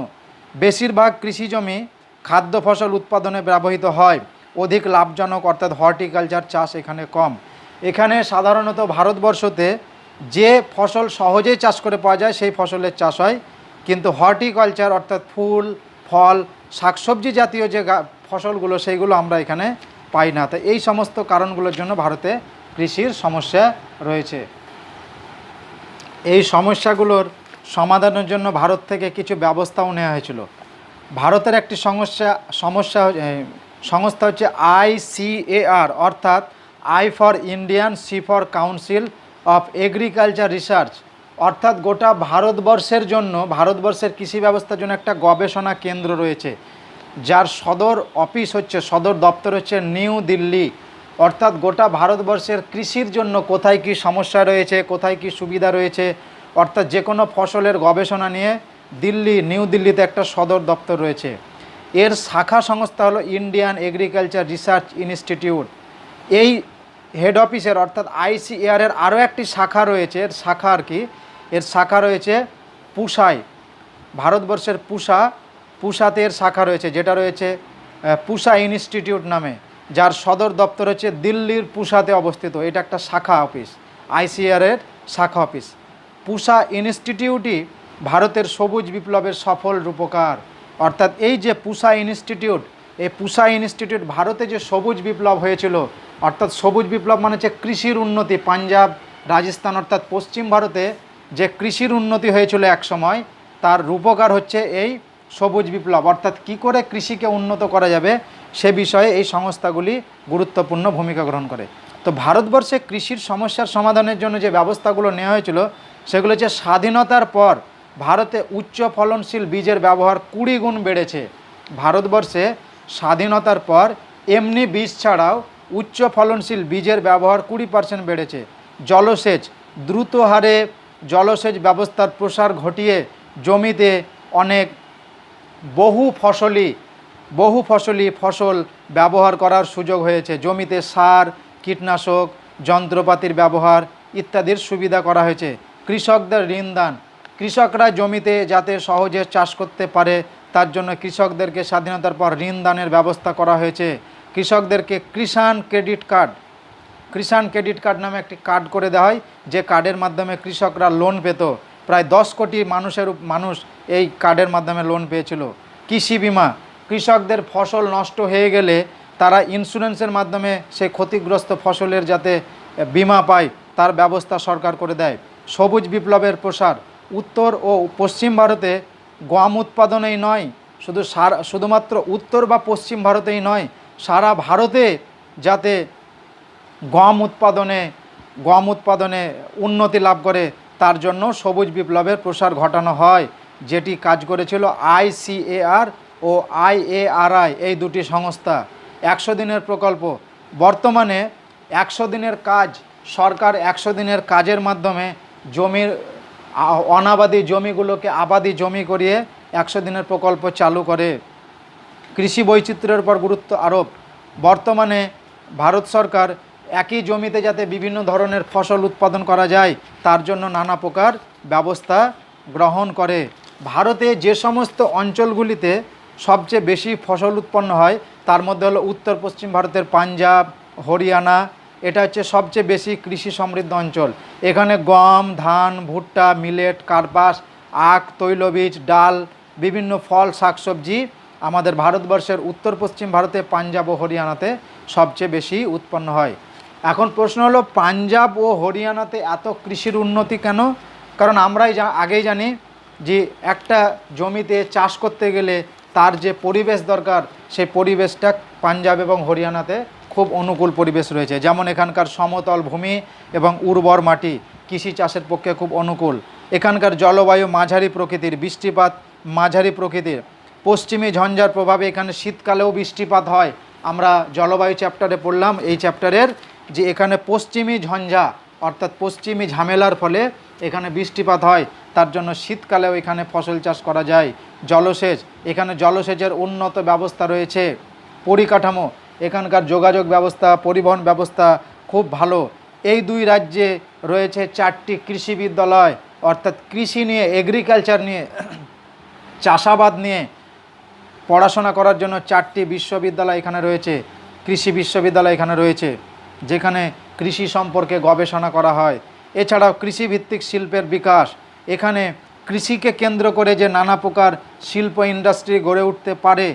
বেশিরভাগ কৃষি জমি খাদ্য ফসল উৎপাদনে ব্যবহৃত হয়। অধিক লাভজনক, অর্থাৎ হর্টিকালচার চাষ এখানে কম। এখানে সাধারণত ভারতবর্ষতে যে ফসল সহজেই চাষ করে পাওয়া যায় সেই ফসলের চাষ হয়, কিন্তু হর্টিকালচার অর্থাৎ ফুল, ফল, শাকসবজি জাতীয় যে ফসলগুলো সেইগুলো আমরা এখানে পাই না। তো এই সমস্ত কারণগুলোর জন্য ভারতে কৃষির সমস্যা রয়েছে। এই সমস্যাগুলোর সমাধানের জন্য ভারত থেকে কিছু ব্যবস্থাও নেওয়া হয়েছিল। ভারতের একটি সংস্থা হচ্ছে ICAR, অর্থাৎ I for Indian C for council of agriculture research. অর্থাৎ গোটা ভারতবর্ষের জন্য, ভারতবর্ষের কৃষি ব্যবস্থার জন্য একটা গবেষণা কেন্দ্র রয়েছে, যার সদর দপ্তর হচ্ছে নিউ দিল্লি। অর্থাৎ গোটা ভারতবর্ষের কৃষির জন্য কোথায় কী সমস্যা রয়েছে, কোথায় কী সুবিধা রয়েছে, অর্থাৎ যে কোনো ফসলের গবেষণা নিয়ে নিউ দিল্লিতে একটা সদর দপ্তর রয়েছে। এর শাখা সংস্থা হলো ইন্ডিয়ান এগ্রিকালচার রিসার্চ ইনস্টিটিউট। এই হেড অফিসের অর্থাৎ ICAR এর আরও একটি শাখা রয়েছে, এর শাখা আর কি, এর শাখা রয়েছে পুসায়, ভারতবর্ষের পুসাতে এর শাখা রয়েছে, যেটা রয়েছে পুসা ইনস্টিটিউট নামে, যার সদর দপ্তর হচ্ছে দিল্লির পুসাতে অবস্থিত। এটা একটা শাখা অফিস, ICAR এর শাখা অফিস। পুসা ইনস্টিটিউটই ভারতের সবুজ বিপ্লবের সফল রূপকার। অর্থাৎ এই যে পুসা ইনস্টিটিউট, এই পুসা ইনস্টিটিউট ভারতে যে সবুজ বিপ্লব হয়েছিল, অর্থাৎ সবুজ বিপ্লব মানে হচ্ছে কৃষির উন্নতি, পাঞ্জাব রাজস্থান অর্থাৎ পশ্চিম ভারতে যে কৃষির উন্নতি হয়েছিল এক সময়, তার রূপকার হচ্ছে এই সবুজ বিপ্লব। অর্থাৎ কি করে কৃষিকে উন্নত করা যাবে সে বিষয়ে এই সংস্থাগুলি গুরুত্বপূর্ণ ভূমিকা গ্রহণ করে। তো ভারতবর্ষে কৃষির সমস্যার সমাধানের জন্য যে ব্যবস্থাগুলো নেওয়া হয়েছিল সেগুলো হচ্ছে স্বাধীনতার পর ভারতে উচ্চ ফলনশীল বীজের ব্যবহার 20 গুণ বেড়েছে। ভারতবর্ষে স্বাধীনতার পর এমনি বীজ ছাড়াও উচ্চ ফলনশীল বীজের ব্যবহার 20% বেড়েছে। জলসেচ, দ্রুত হারে জলসেচ ব্যবস্থার প্রসার ঘটিয়ে জমিতে অনেক বহু ফসলি ফসল ব্যবহার করার সুযোগ হয়েছে। জমিতে সার, কীটনাশক, যন্ত্রপাতির ব্যবহার ইত্যাদির সুবিধা করা হয়েছে। কৃষকদের ঋণদান, কৃষকরা জমিতে যাতে সহজে চাষ করতে পারে তার জন্য কৃষকদেরকে স্বাধীনতার পর ঋণদানের ব্যবস্থা করা হয়েছে। কৃষকদেরকে কিষাণ ক্রেডিট কার্ড নামে একটি কার্ড করে দেওয়া হয়, যে কার্ডের মাধ্যমে কৃষকরা লোন পেত। প্রায় 10 কোটি মানুষ এই কার্ডের মাধ্যমে লোন পেয়েছিল। কৃষি বিমা, কৃষকদের ফসল নষ্ট হয়ে গেলে তারা ইন্স্যুরেন্সের মাধ্যমে সেই ক্ষতিগ্রস্ত ফসলের যাতে বিমা পায় তার ব্যবস্থা সরকার করে দেয়। সবুজ বিপ্লবের প্রসার, উত্তর ও পশ্চিম ভারতে গম উৎপাদনেই নয়, শুধুমাত্র উত্তর বা পশ্চিম ভারতেই নয়, সারা ভারতে যাতে গম উৎপাদনে উন্নতি লাভ করে তার জন্য সবুজ বিপ্লবের প্রসার ঘটানো হয়, যেটি কাজ করেছিল ICAR ও IARI এই দুটি সংস্থা। 100 দিনের প্রকল্প, বর্তমানে 100 দিনের কাজ, সরকার 100 দিনের কাজের মাধ্যমে জমির অনাবাদি জমিগুলোকে আবাদি জমি করিয়ে 100 দিনের প্রকল্প চালু করে। কৃষি বৈচিত্র্যের উপর গুরুত্ব আরোপ, বর্তমানে ভারত সরকার একই জমিতে যাতে বিভিন্ন ধরনের ফসল উৎপাদন করা যায় তার জন্য নানা প্রকার ব্যবস্থা গ্রহণ করে। ভারতে যে সমস্ত অঞ্চলগুলিতে সবচেয়ে বেশি ফসল উৎপন্ন হয় তার মধ্যে হলো উত্তর পশ্চিম ভারতের পাঞ্জাব, হরিয়ানা, এটা হচ্ছে সবচেয়ে বেশি কৃষি সমৃদ্ধ অঞ্চল। এখানে গম, ধান, ভুট্টা, মিলেট, কার্পাস, আখ, তৈলবীজ, ডাল, বিভিন্ন ফল, শাকসবজি আমাদের ভারতবর্ষের উত্তর পশ্চিম ভারতে পাঞ্জাব ও হরিয়ানাতে সবচেয়ে বেশি উৎপন্ন হয়। এখন প্রশ্ন হলো পাঞ্জাব ও হরিয়ানাতে এত কৃষির উন্নতি কেন? কারণ আমরাই আগেই জানি যে একটা জমিতে চাষ করতে গেলে তার যে পরিবেশ দরকার সেই পরিবেশটা পাঞ্জাব এবং হরিয়ানাতে খুব অনুকূল পরিবেশ রয়েছে। যেমন এখানকার সমতল ভূমি এবং উর্বর মাটি কৃষি চাষের পক্ষে খুব অনুকূল। এখানকার জলবায়ু মাঝারি প্রকৃতির, বৃষ্টিপাত মাঝারি প্রকৃতির। পশ্চিমী ঝঞ্ঝার প্রভাবে এখানে শীতকালেও বৃষ্টিপাত হয়। আমরা জলবায়ু চ্যাপ্টারে পড়লাম এই চ্যাপ্টারের যে এখানে পশ্চিমী ঝঞ্ঝা অর্থাৎ পশ্চিমী ঝামেলার ফলে এখানে বৃষ্টিপাত হয়, তার জন্য শীতকালেও এখানে ফসল চাষ করা যায়। জলসেচ, এখানে জলসেচের উন্নত ব্যবস্থা রয়েছে। পরিকাঠামো, এখানকার যোগাযোগ ব্যবস্থা, পরিবহন ব্যবস্থা খুব ভালো। এই দুই রাজ্যে রয়েছে 4টি কৃষি বিদ্যালয়, অর্থাৎ কৃষি নিয়ে, এগ্রিকালচার নিয়ে, চাষাবাদ নিয়ে পড়াশোনা করার জন্য 4টি বিশ্ববিদ্যালয় এখানে রয়েছে। কৃষি বিশ্ববিদ্যালয় এখানে রয়েছে যেখানে কৃষি সম্পর্কে গবেষণা করা হয়। এছাড়াও কৃষিভিত্তিক শিল্পের বিকাশ, এখানে কৃষিকে কেন্দ্র করে যে নানা প্রকার শিল্প ইন্ডাস্ট্রি গড়ে উঠতে পারে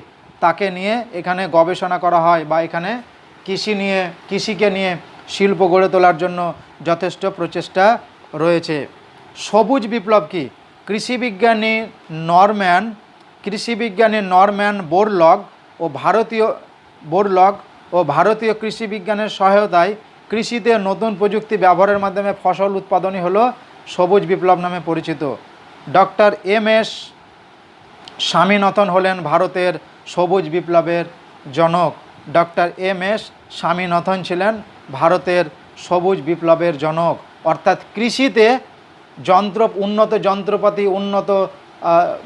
তাকে নিয়ে এখানে গবেষণা করা হয়, বা এখানে কৃষিকে নিয়ে শিল্প গড়ে তোলার জন্য যথেষ্ট প্রচেষ্টা রয়েছে। সবুজ বিপ্লব কি? কৃষিবিজ্ঞানী নরম্যান ভারতীয় কৃষি বিজ্ঞানের সহায়তায় কৃষিতে নতুন প্রযুক্তি ব্যবহারের মাধ্যমে ফসল উৎপাদনই হলো সবুজ বিপ্লব নামে পরিচিত। ডক্টর MS স্বামীনাথন হলেন ভারতের সবুজ বিপ্লবের জনক। ডক্টর MS স্বামীনাথন ছিলেন ভারতের সবুজ বিপ্লবের জনক। অর্থাৎ কৃষিতে উন্নত যন্ত্রপাতি, উন্নত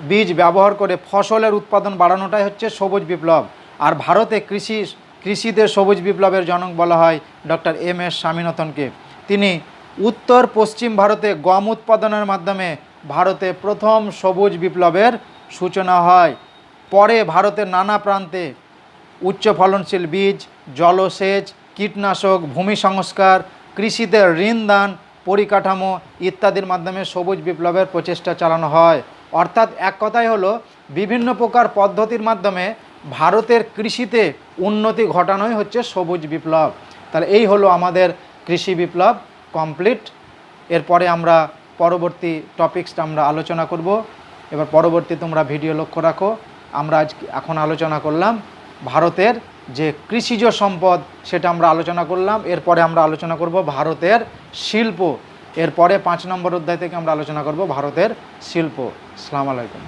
বীজ ব্যবহার করে ফসলের উৎপাদন বাড়ানোটাই হচ্ছে সবুজ বিপ্লব। আর ভারতে কৃষিতে সবুজ বিপ্লবের জনক বলা হয় ডক্টর এম.এস. স্বামীনাথনকে। তিনি উত্তর পশ্চিম ভারতে গম উৎপাদনের মাধ্যমে ভারতে প্রথম সবুজ বিপ্লবের সূচনা হয়। পরে ভারতের নানা প্রান্তে উচ্চ ফলনশীল বীজ, জলসেচ, কীটনাশক, ভূমি সংস্কার, কৃষিতে ঋণ দান, পরিকাঠামো ইত্যাদির মাধ্যমে সবুজ বিপ্লবের প্রচেষ্টা চালানো হয়। অর্থাৎ এক কথাই হলো বিভিন্ন প্রকার পদ্ধতির মাধ্যমে ভারতের কৃষিতে উন্নতি ঘটানোই হচ্ছে সবুজ বিপ্লব। তাহলে এই হলো আমাদের কৃষি বিপ্লব কমপ্লিট। এরপরে আমরা পরবর্তী টপিকসটা আমরা আলোচনা করব। এবার পরবর্তী তোমরা ভিডিও লক্ষ্য রাখো। আমরা এখন আলোচনা করলাম ভারতের যে কৃষিজ সম্পদ, সেটা আমরা আলোচনা করলাম। এরপরে আমরা আলোচনা করব ভারতের শিল্প। এরপরে 5 নম্বর অধ্যায় থেকে আমরা আলোচনা করব ভারতের শিল্প। আসসালামু আলাইকুম।